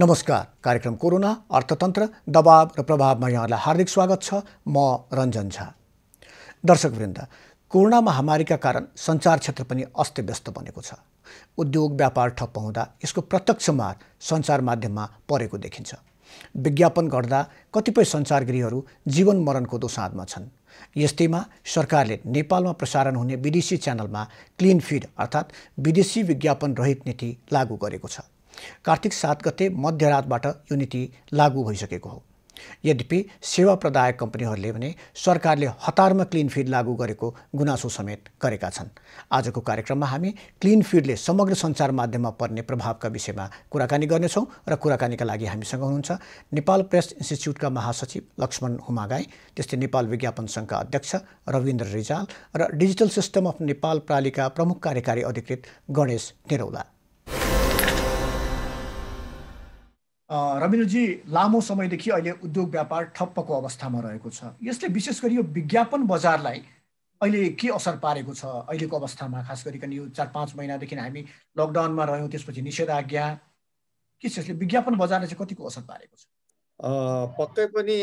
नमस्कार। कार्यक्रम कोरोना अर्थतन्त्र दबाव र प्रभावमा यहाँलाई हार्दिक स्वागत छ। म रञ्जन झा। दर्शकवृन्द, कोरोना महामारीका कारण सञ्चार क्षेत्र पनि अस्तव्यस्त बनेको छ। उद्योग व्यापार ठप्प हुँदा यसको प्रत्यक्ष मार सञ्चार माध्यममा परेको देखिन्छ। विज्ञापन गर्दा कतिपय सञ्चारगृहहरू जीवन मरणको दोसाँधमा छन्। यस्तैमा सरकारले नेपालमा प्रसारण हुने विदेशी च्यानलमा क्लिन फिड अर्थात् विदेशी विज्ञापन रहित नीति लागू गरेको छ। कार्तिक 7 गते मध्यरातबाट यो नीति लागू भइसकेको हो। यद्यपि सेवा प्रदायक कम्पनीहरूले भने सरकारले हतारमा क्लिन फिड लागू गरेको गुनासो समेत गरेका छन्। आजको कार्यक्रममा हामी क्लिन फिडले समग्र सञ्चार माध्यममा पर्ने प्रभावका विषयमा कुराकानी गर्नेछौँ र कुराकानीका लागि हामीसँग हुनुहुन्छ नेपाल प्रेस इन्स्टिच्युटका महासचिव लक्ष्मण हुमागाई, त्यस्तै नेपाल विज्ञापन सङ्घका अध्यक्ष रविन्द्र रिजाल र डिजिटल सिस्टम अफ नेपाल प्रालिका प्रमुख कार्यकारी अधिकृत गणेश निरौला। रविन्द्रजी, लामो समयदेखि अहिले उद्योग व्यापार ठप्पको अवस्थामा रहेको छ। यसले विशेष गरी यो विज्ञापन बजारलाई अहिले के असर पारेको छ? अहिलेको अवस्थामा खास गरिकन यो 4-5 महिनादेखि हामी लकडाउनमा रह्यौँ, त्यसपछि निषेधाज्ञा के छ, यसले विज्ञापन बजारलाई चाहिँ कतिको असर पारेको छ? पक्कै पनि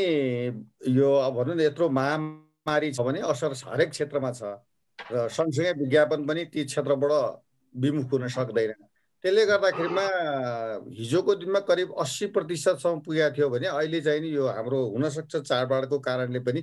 यो भनौँ न, यत्रो महामारी छ भने असर हरेक क्षेत्रमा छ र सँगसँगै विज्ञापन पनि ती क्षेत्रबाट विमुख हुन सक्दैन। त्यसले गर्दाखेरिमा हिजोको दिनमा करिब 80% पुगेको थियो भने अहिले चाहिँ नि यो हाम्रो हुनसक्छ चाडबाडको कारणले पनि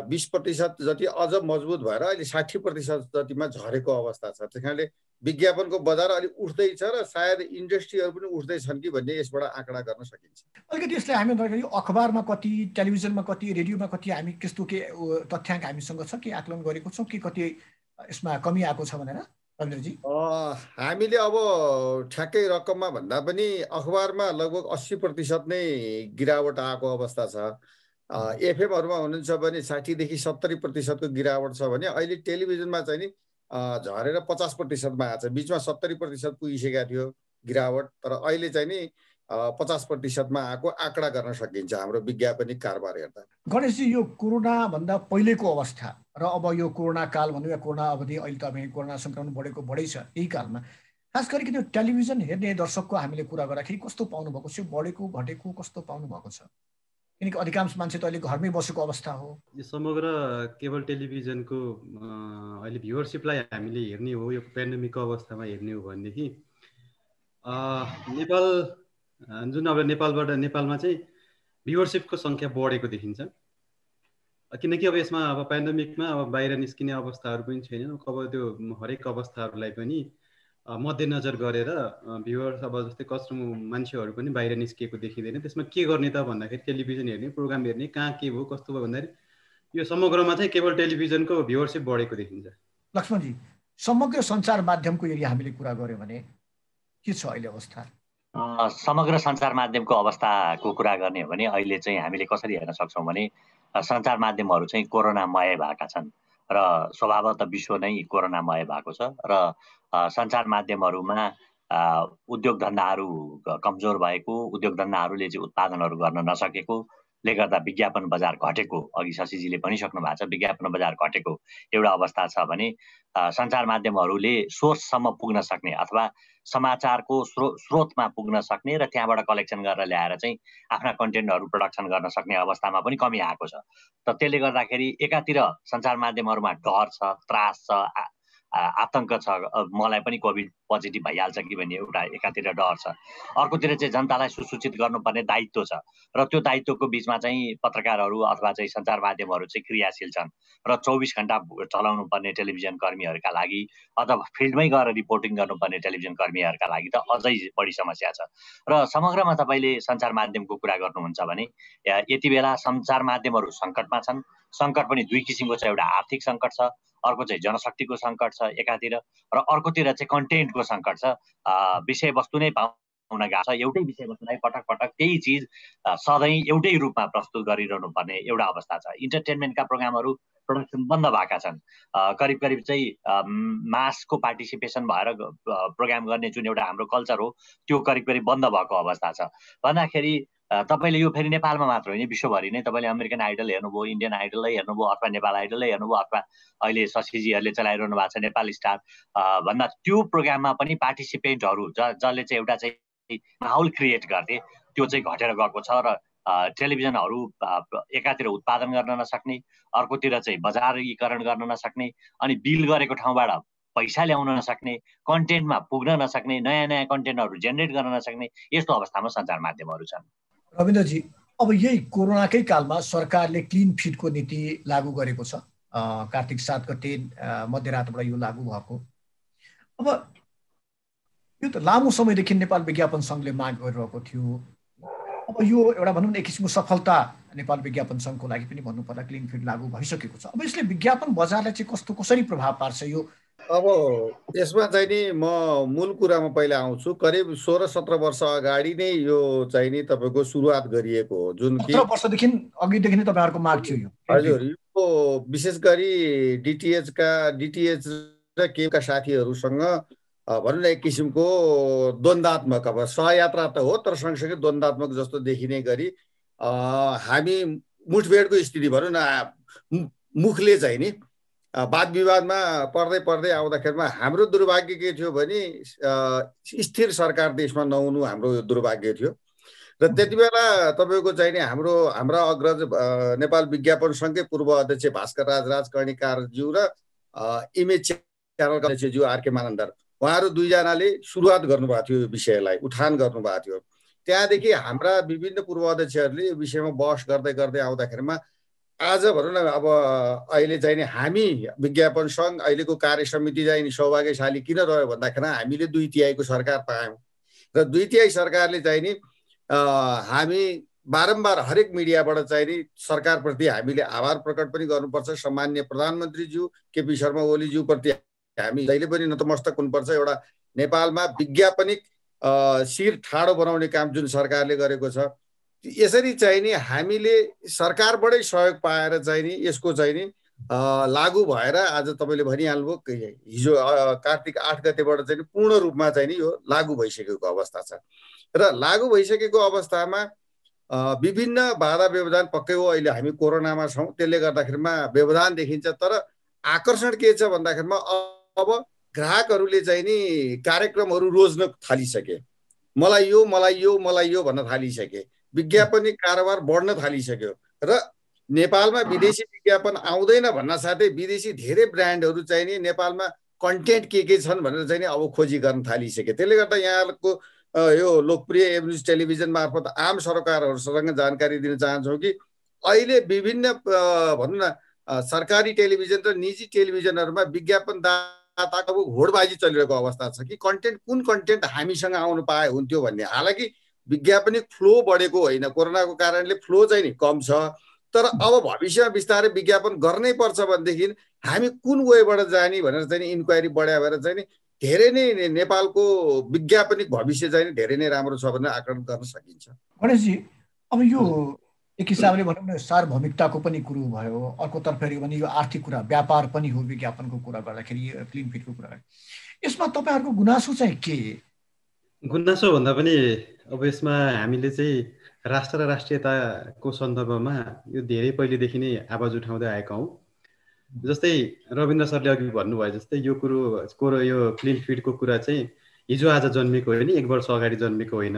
20% जति अझ मजबुत भएर अहिले 60% जतिमा झरेको अवस्था छ। त्यस कारणले विज्ञापनको बजार अलिक उठ्दैछ र सायद इन्डस्ट्रीहरू पनि उठ्दैछन् कि भन्ने यसबाट आँकडा गर्न सकिन्छ। अलिकति यसलाई हामी अखबारमा कति, टेलिभिजनमा कति, रेडियोमा कति हामी त्यस्तो के तथ्याङ्क हामीसँग छ, के आकलन गरेको छौँ कि कति यसमा कमी आएको छ भनेर? हामीले अब ठ्याक्कै रकममा भन्दा पनि अखबारमा लगभग 80% नै गिरावट आएको अवस्था छ। एफएमहरूमा हुनुहुन्छ भने 60 देखि 70% को गिरावट छ भने अहिले टेलिभिजनमा चाहिँ नि झरेर 50%मा आएको छ। बिचमा 70% पुगिसकेको थियो गिरावट, तर अहिले चाहिँ नि 50%मा आएको आँकडा गर्न सकिन्छ हाम्रो विज्ञापनिक कारोबार हेर्दा। गणेशजी, यो कोरोना भन्दा पहिलेको अवस्था र अब यो कोरोना काल भनौँ या कोरोना अवधि, अहिले त हामी कोरोना सङ्क्रमण बढै छ, यही कालमा खास गरिकन यो टेलिभिजन हेर्ने दर्शकको हामीले कुरा गर्दाखेरि कस्तो पाउनु भएको छ? बढेको घटेको कस्तो पाउनु भएको छ? किनकि अधिकांश मान्छे त अहिले घरमै बसेको अवस्था हो। यो समग्र केबल टेलिभिजनको अहिले भ्युअरसिपलाई हामीले हेर्ने हो, यो पेन्डेमिकको अवस्थामा हेर्ने हो भनेदेखि नेपाल जुन अब नेपालमा चाहिँ भ्युअरसिपको सङ्ख्या बढेको देखिन्छ। किनकि अब यसमा अब पेन्डेमिकमा अब बाहिर निस्किने अवस्थाहरू पनि छैनन्। अब त्यो हरेक अवस्थाहरूलाई पनि मध्यनजर गरेर भ्युअर्स अब जस्तै कस्टमर मान्छेहरू पनि बाहिर निस्किएको देखिँदैन। त्यसमा के गर्ने त भन्दाखेरि टेलिभिजन हेर्ने, प्रोग्राम हेर्ने, कहाँ के भयो कस्तो भयो भन्दाखेरि यो समग्रमा चाहिँ केबल टेलिभिजनको भ्युअरसिप बढेको देखिन्छ। लक्ष्मणजी, समग्र सञ्चार माध्यमको यदि हामीले कुरा गऱ्यौँ भने के छ अहिले अवस्था? समग्र सञ्चार माध्यमको अवस्थाको कुरा गर्ने हो भने अहिले चाहिँ हामीले कसरी हेर्न सक्छौँ भने सञ्चार माध्यमहरू चाहिँ कोरोनामय भएका छन् र स्वभावतः विश्व नै कोरोनामय भएको छ र सञ्चार माध्यमहरूमा उद्योग धन्दाहरू कमजोर भएको, उद्योग धन्दाहरूले चाहिँ उत्पादनहरू गर्न नसकेकोले गर्दा विज्ञापन बजार घटेको, अघि शशीजीले भनिसक्नु भएको छ, विज्ञापन बजार घटेको एउटा अवस्था छ भने सञ्चार माध्यमहरूले सोर्ससम्म पुग्न सक्ने अथवा समाचारको स्रोतमा पुग्न सक्ने र त्यहाँबाट कलेक्सन गरेर ल्याएर चाहिँ आफ्ना कन्टेन्टहरू प्रोडक्सन गर्न सक्ने अवस्थामा पनि कमी आएको छ। त त्यसले गर्दाखेरि एकातिर सञ्चार माध्यमहरूमा डर छ, त्रास छ, आतंक छ, मलाई पनि कोभिड पोजिटिभ भइहाल्छ कि भन्ने एउटा एकातिर डर छ। अर्कोतिर चाहिँ जनतालाई सुसूचित गर्नुपर्ने दायित्व छ र त्यो दायित्वको बिचमा चाहिँ पत्रकारहरू अथवा चाहिँ सञ्चार माध्यमहरू चाहिँ क्रियाशील छन् र 24 घण्टा चलाउनु पर्ने टेलिभिजन कर्मीहरूका लागि अथवा फिल्डमै गएर रिपोर्टिङ गर्नुपर्ने टेलिभिजन कर्मीहरूका लागि त अझै बढी समस्या छ। र समग्रमा तपाईँले सञ्चार माध्यमको कुरा गर्नुहुन्छ भने यति बेला सञ्चार माध्यमहरू सङ्कटमा छन्। सङ्कट पनि दुई किसिमको छ, एउटा आर्थिक सङ्कट छ, अर्को चाहिँ जनशक्तिको सङ्कट छ एकातिर, र अर्कोतिर चाहिँ कन्टेन्टको सङ्कट छ। विषयवस्तु नै पाउन गाह्रो छ, एउटै विषयवस्तुलाई पटक पटक त्यही चिज सधैँ एउटै रूपमा प्रस्तुत गरिरहनु पर्ने एउटा अवस्था छ। इन्टरटेनमेन्टका प्रोग्रामहरू प्रोडक्सन बन्द भएका छन्। करिब करिब चाहिँ मासको पार्टिसिपेसन भएर प्रोग्राम गर्ने जुन एउटा हाम्रो कल्चर हो त्यो करिब करिब बन्द भएको अवस्था छ। भन्दाखेरि तपाईँले यो फेरि नेपालमा मात्र होइन, विश्वभरि नै तपाईँले अमेरिकन आइडल हेर्नुभयो, इन्डियन आइडलै हेर्नुभयो अथवा नेपाल आइडलै हेर्नुभयो अथवा अहिले शशीजीहरूले चलाइरहनु भएको छ नेपाल स्टार भन्दा त्यो प्रोग्राममा पनि पार्टिसिपेन्टहरू जसले चाहिँ एउटा चाहिँ माहौल क्रिएट गर्थे त्यो चाहिँ घटेर गएको छ र टेलिभिजनहरू एकातिर उत्पादन गर्न नसक्ने, अर्कोतिर चाहिँ बजारीकरण गर्न नसक्ने, अनि बिल गरेको ठाउँबाट पैसा ल्याउन नसक्ने, कन्टेन्टमा पुग्न नसक्ने, नयाँ नयाँ कन्टेन्टहरू जेनेरेट गर्न नसक्ने यस्तो अवस्थामा सञ्चार माध्यमहरू छन्। रविन्द्रजी, अब यही कोरोनाकै कालमा सरकारले क्लिन फिडको नीति लागू गरेको छ। कार्तिक 7 गते मध्यरातबाट यो लागू भएको। अब यो त लामो समयदेखि नेपाल विज्ञापन सङ्घले माग गरिरहेको थियो। अब यो एउटा भनौँ न एक किसिमको सफलता नेपाल विज्ञापन सङ्घको लागि पनि भन्नुपर्दा क्लिन फिड लागू भइसकेको छ। अब यसले विज्ञापन बजारलाई चाहिँ कसरी प्रभाव पार्छ? यो अब यसमा चाहिँ नि म मूल कुरामा पहिला आउँछु। करिब 16-17 वर्ष अगाडि नै यो चाहिँ नि तपाईँको सुरुवात गरिएको हो, जुन कि 17 वर्षदेखि अघिदेखि नै तपाईँहरूको माग थियो यो। हजुर, यो विशेष गरी डिटिएच र केका साथीहरूसँग भनौँ न एक किसिमको द्वन्द्वात्मक, अब सहयात्रा त हो तर सँगसँगै द्वन्द्वात्मक जस्तो देखिने गरी हामी मुठभेडको स्थिति भनौँ न मुखले चाहिँ नि वाद विवादमा पर्दै आउँदाखेरिमा हाम्रो दुर्भाग्य के थियो भने स्थिर सरकार देशमा नहुनु हाम्रो दुर्भाग्य थियो। र त्यति बेला तपाईँको चाहिँ नि हाम्रा अग्रज नेपाल विज्ञापन सङ्घकै पूर्व अध्यक्ष भास्कर राज कर्णिकारज्यू र इमेज च्यानलका अध्यक्षज्यू आरके मानन्दर, उहाँहरू दुईजनाले सुरुवात गर्नुभएको थियो, यो विषयलाई उठान गर्नुभएको थियो। त्यहाँदेखि हाम्रा विभिन्न पूर्व अध्यक्षहरूले यो विषयमा बहस गर्दै आउँदाखेरिमा आज भनौँ न अब अहिले चाहिँ नि हामी विज्ञापन सङ्घ अहिलेको कार्य समिति चाहिँ नि सौभाग्यशाली किन रह्यो भन्दाखेरि हामीले 2/3 सरकार पायौँ र 2/3 सरकारले चाहिँ नि हामी बारम्बार हरेक मिडियाबाट चाहिँ नि सरकारप्रति हामीले आभार प्रकट पनि गर्नुपर्छ। सम्माननीय प्रधानमन्त्रीज्यू केपी शर्मा ओलीज्यूप्रति हामी जहिले पनि नतमस्तक हुनुपर्छ। एउटा नेपालमा विज्ञापनिक शिर ठाडो बनाउने काम जुन सरकारले गरेको छ, यसरी चाहिँ नि हामीले सरकारबाटै सहयोग पाएर चाहिँ नि यसको चाहिँ नि लागू भएर आज तपाईँले भनिहाल्नुभयो हिजो कार्तिक 8 गतेबाट चाहिँ पूर्ण रूपमा चाहिँ नि यो लागू भइसकेको अवस्था छ। र लागू भइसकेको अवस्थामा विभिन्न बाधा व्यवधान पक्कै हो, अहिले हामी कोरोनामा छौँ, त्यसले गर्दाखेरिमा व्यवधान देखिन्छ। तर आकर्षण के छ भन्दाखेरिमा अब ग्राहकहरूले चाहिँ नि कार्यक्रमहरू रोज्न थालिसके, मलाई यो भन्न थालिसके, विज्ञापनिक कारोबार बढ्न थालिसक्यो र नेपालमा विदेशी विज्ञापन आउँदैन भन्न साथै विदेशी धेरै ब्रान्डहरू चाहिँ नि नेपालमा कन्टेन्ट के छन् भनेर चाहिँ नि अब खोजी गर्न थालिसके। त्यसले गर्दा यहाँको यो लोकप्रिय एम न्युज टेलिभिजन मार्फत आम सरकारहरूसँग जानकारी दिन चाहन्छौँ कि अहिले विभिन्न भनौँ न सरकारी टेलिभिजन र निजी टेलिभिजनहरूमा विज्ञापनदाताको होडबाजी चलिरहेको अवस्था छ कि कुन कन्टेन्ट हामीसँग आउनु पाए हुन्थ्यो भन्ने। हालाकि विज्ञापनिक फ्लो बढेको होइन, कोरोनाको कारणले फ्लो चाहिँ नि कम छ, तर अब भविष्यमा बिस्तारै विज्ञापन गर्नै पर्छ भनेदेखि हामी कुन वेबाट जाने भनेर चाहिँ इन्क्वायरी बढायो भएर चाहिँ नि धेरै नै नेपालको विज्ञापनिक भविष्य चाहिँ नि धेरै नै राम्रो छ भनेर आकलन गर्न सकिन्छ। गणेशजी, अब यो एक हिसाबले भनौँ न सार्वभौमिकताको पनि कुरो भयो, अर्कोतर्फ हेऱ्यो भने यो आर्थिक कुरा व्यापार पनि हो विज्ञापनको कुरा गर्दाखेरि, क्लिन फिडको कुरा। यसमा तपाईँहरूको गुनासो चाहिँ के? गुनासो भन्दा पनि अब यसमा हामीले चाहिँ राष्ट्र र राष्ट्रियताको सन्दर्भमा यो धेरै पहिलेदेखि नै आवाज उठाउँदै आएका हौँ। जस्तै रविन्द्र सरले अघि भन्नुभयो जस्तै यो क्लिन फिडको कुरा चाहिँ हिजो आज जन्मेको होइन, 1 वर्ष अगाडि जन्मेको होइन।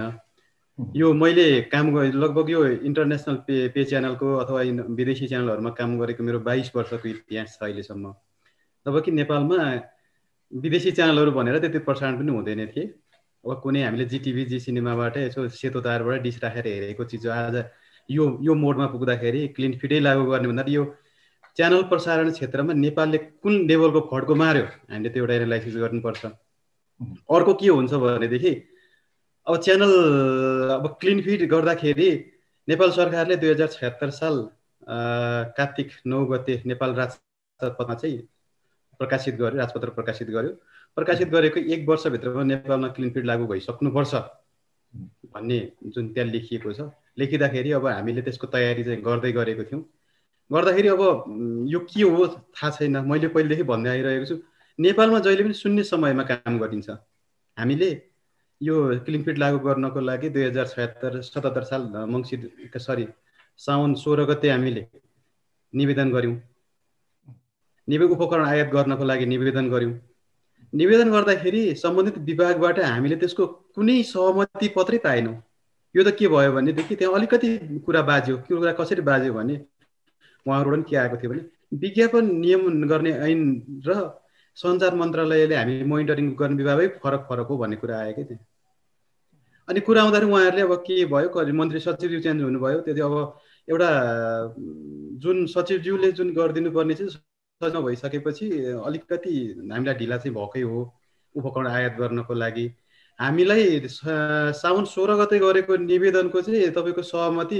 यो मैले काम लगभग यो इन्टरनेसनल पे च्यानलको अथवा विदेशी च्यानलहरूमा काम गरेको मेरो 22 वर्षको इतिहास छ अहिलेसम्म। तब कि नेपालमा विदेशी च्यानलहरू भनेर त्यति प्रसारण पनि हुँदैन थिए। अब कुनै हामीले जिटिभी जी सिनेमाबाट यसो सेतो तारबाट डिस राखेर हेरेको चिज आज यो मोडमा पुग्दाखेरि क्लिन फिडै लागू गर्ने भन्दा यो च्यानल प्रसारण क्षेत्रमा नेपालले कुन लेभलको फड्को मार्यो हामीले त्यो एउटा एनालाइसिस गर्नुपर्छ। अर्को के हुन्छ भनेदेखि अब च्यानल अब क्लिन फिड गर्दाखेरि नेपाल सरकारले 2076 साल कार्तिक 9 गते नेपाल राजपत्रमा चाहिँ प्रकाशित गर्यो, राजपत्र प्रकाशित गर्यो। प्रकाशित गरेको 1 वर्षभित्रमा नेपालमा क्लिन फिड लागू भइसक्नुपर्छ भन्ने जुन त्यहाँ लेखिएको छ। लेखिँदाखेरि अब हामीले त्यसको तयारी चाहिँ गर्दै गरेको थियौँ। गर्दाखेरि अब यो के हो थाहा छैन, मैले पहिलेदेखि भन्दै आइरहेको छु, नेपालमा जहिले पनि शून्य समयमा काम गरिन्छ। हामीले यो क्लिन फिड लागू गर्नको लागि 2077 साल साउन 16 गते हामीले निवेदन गऱ्यौँ। उपकरण आयात गर्नको लागि निवेदन गऱ्यौँ। निवेदन गर्दाखेरि सम्बन्धित विभागबाट हामीले त्यसको कुनै सहमति पत्रै पाएनौँ। यो त के भयो भनेदेखि त्यहाँ अलिकति कुरा बाज्यो। कुरा कसरी बाज्यो भने उहाँहरूबाट पनि के आएको थियो भने विज्ञापन नियमन गर्ने ऐन र सञ्चार मन्त्रालयले हामी मोनिटरिङ गर्ने विभागै फरक हो भन्ने कुरा आयो कि त्यहाँ। अनि कुरा आउँदाखेरि उहाँहरूले अब के भयो, मन्त्री सचिवज्यू चेन्ज हुनुभयो। त्यति अब एउटा जुन सचिवज्यूले जुन गरिदिनु पर्ने चाहिँ सजिलो भइसकेपछि अलिकति हामीलाई ढिला चाहिँ भएकै हो उपकरण आयात गर्नको लागि। हामीलाई साउन 16 गते गरेको निवेदनको चाहिँ तपाईँको सहमति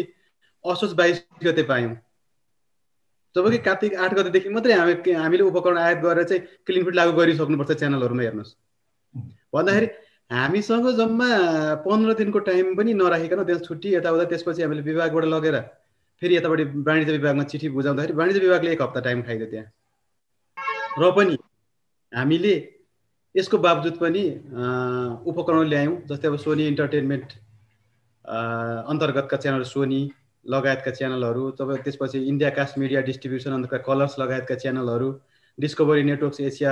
असोज 22 गते पायौँ। जबकि कार्तिक 8 गतेदेखि मात्रै हामीले उपकरण आयात गरेर चाहिँ क्लिन फिट लागू गरिसक्नुपर्छ च्यानलहरूमा। हेर्नुहोस् भन्दाखेरि हामीसँग जम्मा 15 दिनको टाइम पनि नराखिकन त्यहाँ छुट्टी यताउता, त्यसपछि हामीले विभागबाट लगेर फेरि यतापट्टि वाणिज्य विभागमा चिठी बुझाउँदाखेरि वाणिज्य विभागले 1 हप्ता टाइम खाइदियो त्यहाँ। र पनि हामीले यसको बावजुद पनि उपकरण ल्यायौँ। जस्तै अब सोनी इन्टरटेनमेन्ट अन्तर्गतका च्यानल, सोनी लगायतका च्यानलहरू, त्यसपछि इन्डिया कास्ट मिडिया डिस्ट्रिब्युसन अन्तर्गत कलर्स लगायतका च्यानलहरू, डिस्कभरी नेटवर्क्स एसिया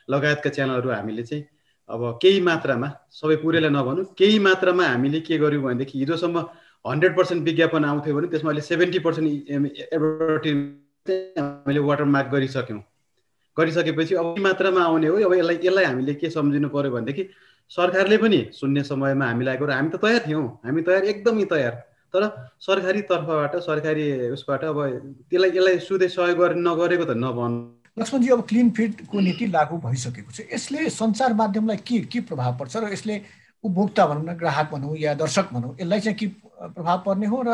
लगायतका च्यानलहरू हामीले चाहिँ अब केही मात्रामा, सबै पुरैलाई नभनौँ, केही मात्रामा हामीले के गर्यौँ भनेदेखि हिजोसम्म 100% विज्ञापन आउँथ्यो भने त्यसमा अहिले 70% एडभर्टिजमेन्ट हामीले वाटरमार्क गरिसकेपछि अब मात्रामा आउने हो। अब यसलाई हामीले के सम्झिनु पर्यो भनेदेखि सरकारले पनि सुन्ने समयमा हामीलाई आएको, र हामी त तयार थियौँ, हामी तयार, एकदमै तयार। तर सरकारी तर्फबाट, सरकारी उसबाट अब यसलाई सुधे सहयोग नगरेको त नभन्। लक्ष्मणजी, अब क्लिन फिटको नीति लागू भइसकेको छ, यसले सञ्चार माध्यमलाई के प्रभाव पर्छ र यसले उपभोक्ता भनौँ न, ग्राहक भनौँ या दर्शक भनौँ, यसलाई चाहिँ के प्रभाव पर्ने हो र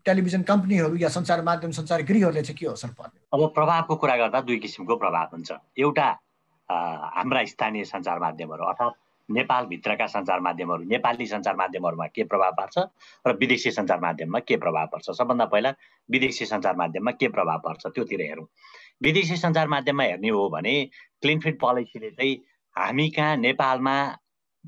टेलिभिजन कम्पनीहरू या सञ्चार माध्यम सञ्चार गृहहरूले चाहिँ के असर पर्ने? अब प्रभावको कुरा गर्दा दुई किसिमको प्रभाव हुन्छ। एउटा हाम्रा स्थानीय सञ्चार माध्यमहरू अर्थात् नेपालभित्रका सञ्चार माध्यमहरू, नेपाली सञ्चार माध्यमहरूमा के प्रभाव पार्छ र विदेशी सञ्चार माध्यममा के प्रभाव पर्छ। सबभन्दा पहिला विदेशी सञ्चार माध्यममा के प्रभाव पर्छ त्योतिर हेरौँ। विदेशी सञ्चार माध्यममा हेर्ने हो भने क्लिन फिट पोलिसीले चाहिँ हामी कहाँ नेपालमा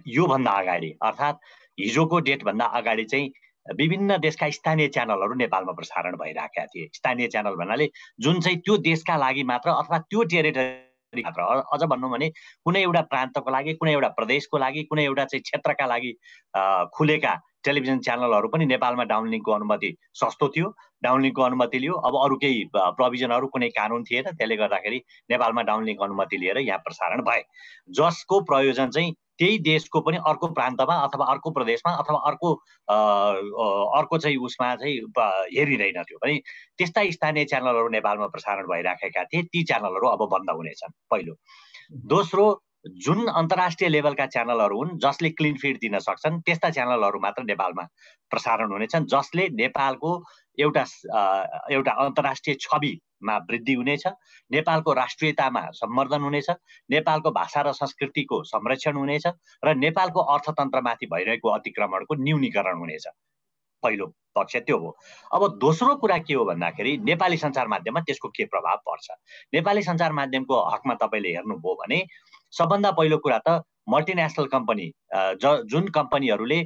योभन्दा अगाडि अर्थात् हिजोको डेटभन्दा अगाडि चाहिँ विभिन्न देशका स्थानीय च्यानलहरू नेपालमा प्रसारण भइरहेका थिए। स्थानीय च्यानल भन्नाले जुन चाहिँ त्यो देशका लागि मात्र अथवा त्यो टेरिटरी मात्र, अझ भनौँ भने कुनै एउटा प्रान्तको लागि, कुनै एउटा प्रदेशको लागि, कुनै एउटा चाहिँ क्षेत्रका लागि खुलेका टेलिभिजन च्यानलहरू पनि नेपालमा डाउनलिङको अनुमति सस्तो थियो, डाउनलिङको अनुमति लियो। अब अरू केही प्रोभिजनहरू, कुनै कानुन थिएन, त्यसले गर्दाखेरि नेपालमा डाउनलिङको अनुमति लिएर यहाँ प्रसारण भए, जसको प्रयोजन चाहिँ त्यही देशको पनि अर्को प्रान्तमा अथवा अर्को प्रदेशमा अथवा अर्को चाहिँ उसमा चाहिँ हेरिँदैन थियो भने त्यस्ता स्थानीय च्यानलहरू नेपालमा प्रसारण भइराखेका थिए, ती च्यानलहरू अब बन्द हुनेछन्, पहिलो। दोस्रो, जुन अन्तर्राष्ट्रिय लेभलका च्यानलहरू हुन् जसले क्लिन फिट दिन सक्छन् त्यस्ता च्यानलहरू मात्र नेपालमा प्रसारण हुनेछन्, जसले नेपालको एउटा अन्तर्राष्ट्रिय छविमा वृद्धि हुनेछ, नेपालको राष्ट्रियतामा सम्वर्धन हुनेछ, नेपालको भाषा र संस्कृतिको संरक्षण हुनेछ र नेपालको अर्थतन्त्रमाथि भइरहेको अतिक्रमणको न्यूनीकरण हुनेछ। पहिलो पक्ष त्यो हो। अब दोस्रो कुरा के हो भन्दाखेरि नेपाली सञ्चार माध्यममा त्यसको के प्रभाव पर्छ। नेपाली सञ्चार माध्यमको हकमा तपाईँले हेर्नुभयो भने सबभन्दा पहिलो कुरा त मल्टिनेसनल कम्पनी, जुन कम्पनीहरूले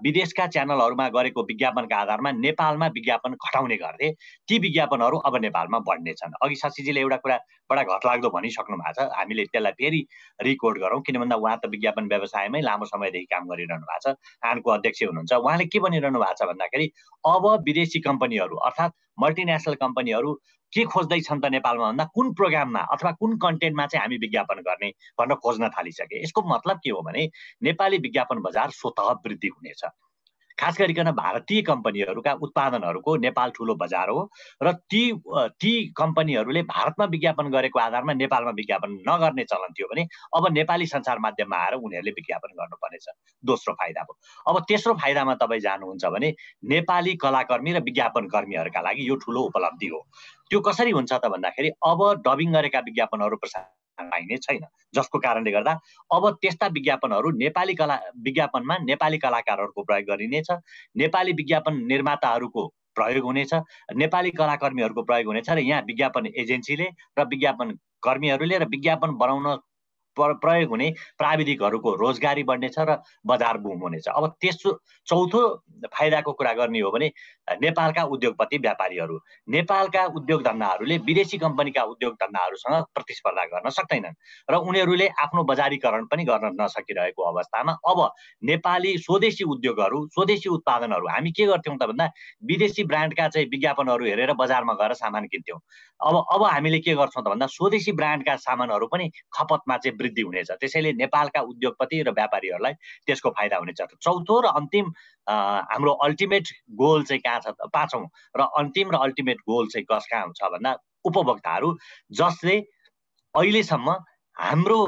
विदेशका च्यानलहरूमा गरेको विज्ञापनका आधारमा नेपालमा विज्ञापन घटाउने गर्थे, ती विज्ञापनहरू अब नेपालमा बढ्नेछन्। अघि शशीजीले एउटा कुरा बडा घटलाग्दो भनिसक्नु भएको छ, हामीले त्यसलाई फेरि रिकोड गरौँ, किन भन्दा उहाँ त विज्ञापन व्यवसायमै लामो समयदेखि काम गरिरहनु भएको छ, आनको अध्यक्ष हुनुहुन्छ। उहाँले के भनिरहनु भएको छ भन्दाखेरि अब विदेशी कम्पनीहरू अर्थात् मल्टिनेसनल कम्पनीहरू के खोज्दैछन् त नेपालमा भन्दा कुन प्रोग्राममा अथवा कुन कन्टेन्टमा चाहिँ हामी विज्ञापन गर्ने भनेर खोज्न थालिसके। यसको मतलब के हो भने नेपाली विज्ञापन बजार स्वतः वृद्धि हुनेछ। खास गरिकन भारतीय कम्पनीहरूका उत्पादनहरूको नेपाल ठुलो बजार हो र ती कम्पनीहरूले भारतमा विज्ञापन गरेको आधारमा नेपालमा विज्ञापन नगर्ने चलन थियो भने अब नेपाली सञ्चार माध्यममा आएर उनीहरूले विज्ञापन गर्नुपर्नेछ। दोस्रो फाइदा हो। अब तेस्रो फाइदामा तपाईँ जानुहुन्छ भने नेपाली कलाकर्मी र विज्ञापन कर्मीहरूका लागि यो ठुलो उपलब्धि हो। त्यो कसरी हुन्छ त भन्दाखेरि अब डबिङ गरेका विज्ञापनहरू प्रसारण पाइने छैन, जसको कारणले गर्दा अब त्यस्ता विज्ञापनहरू विज्ञापनमा नेपाली कलाकारहरूको प्रयोग गरिनेछ, नेपाली विज्ञापन निर्माताहरूको प्रयोग हुनेछ, नेपाली कलाकर्मीहरूको प्रयोग हुनेछ र यहाँ विज्ञापन एजेन्सीले र विज्ञापन कर्मीहरूले र विज्ञापन बनाउन प्रयोग हुने प्राविधिकहरूको रोजगारी बढ्नेछ र बजार बुम हुनेछ। अब तेस्रो चौथो फाइदाको कुरा गर्ने हो भने नेपालका उद्योगपति व्यापारीहरू, नेपालका उद्योग धन्दाहरूले विदेशी कम्पनीका उद्योग धन्दाहरूसँग प्रतिस्पर्धा गर्न सक्दैनन् र उनीहरूले आफ्नो बजारीकरण पनि गर्न नसकिरहेको अवस्थामा अब नेपाली स्वदेशी उद्योगहरू, स्वदेशी उत्पादनहरू हामी के गर्थ्यौँ त भन्दा विदेशी ब्रान्डका चाहिँ विज्ञापनहरू हेरेर बजारमा गएर सामान किन्थ्यौँ। अब हामीले के गर्छौँ त भन्दा स्वदेशी ब्रान्डका सामानहरू पनि खपतमा चाहिँ वृद्धि हुनेछ। त्यसैले नेपालका उद्योगपति र व्यापारीहरूलाई त्यसको फाइदा हुनेछ। चौथो र अन्तिम हाम्रो अल्टिमेट गोल चाहिँ कहाँ छ त, पाँचौँ र अन्तिम र अल्टिमेट गोल चाहिँ कहाँ हुन्छ भन्दा उपभोक्ताहरू, जसले अहिलेसम्म हाम्रो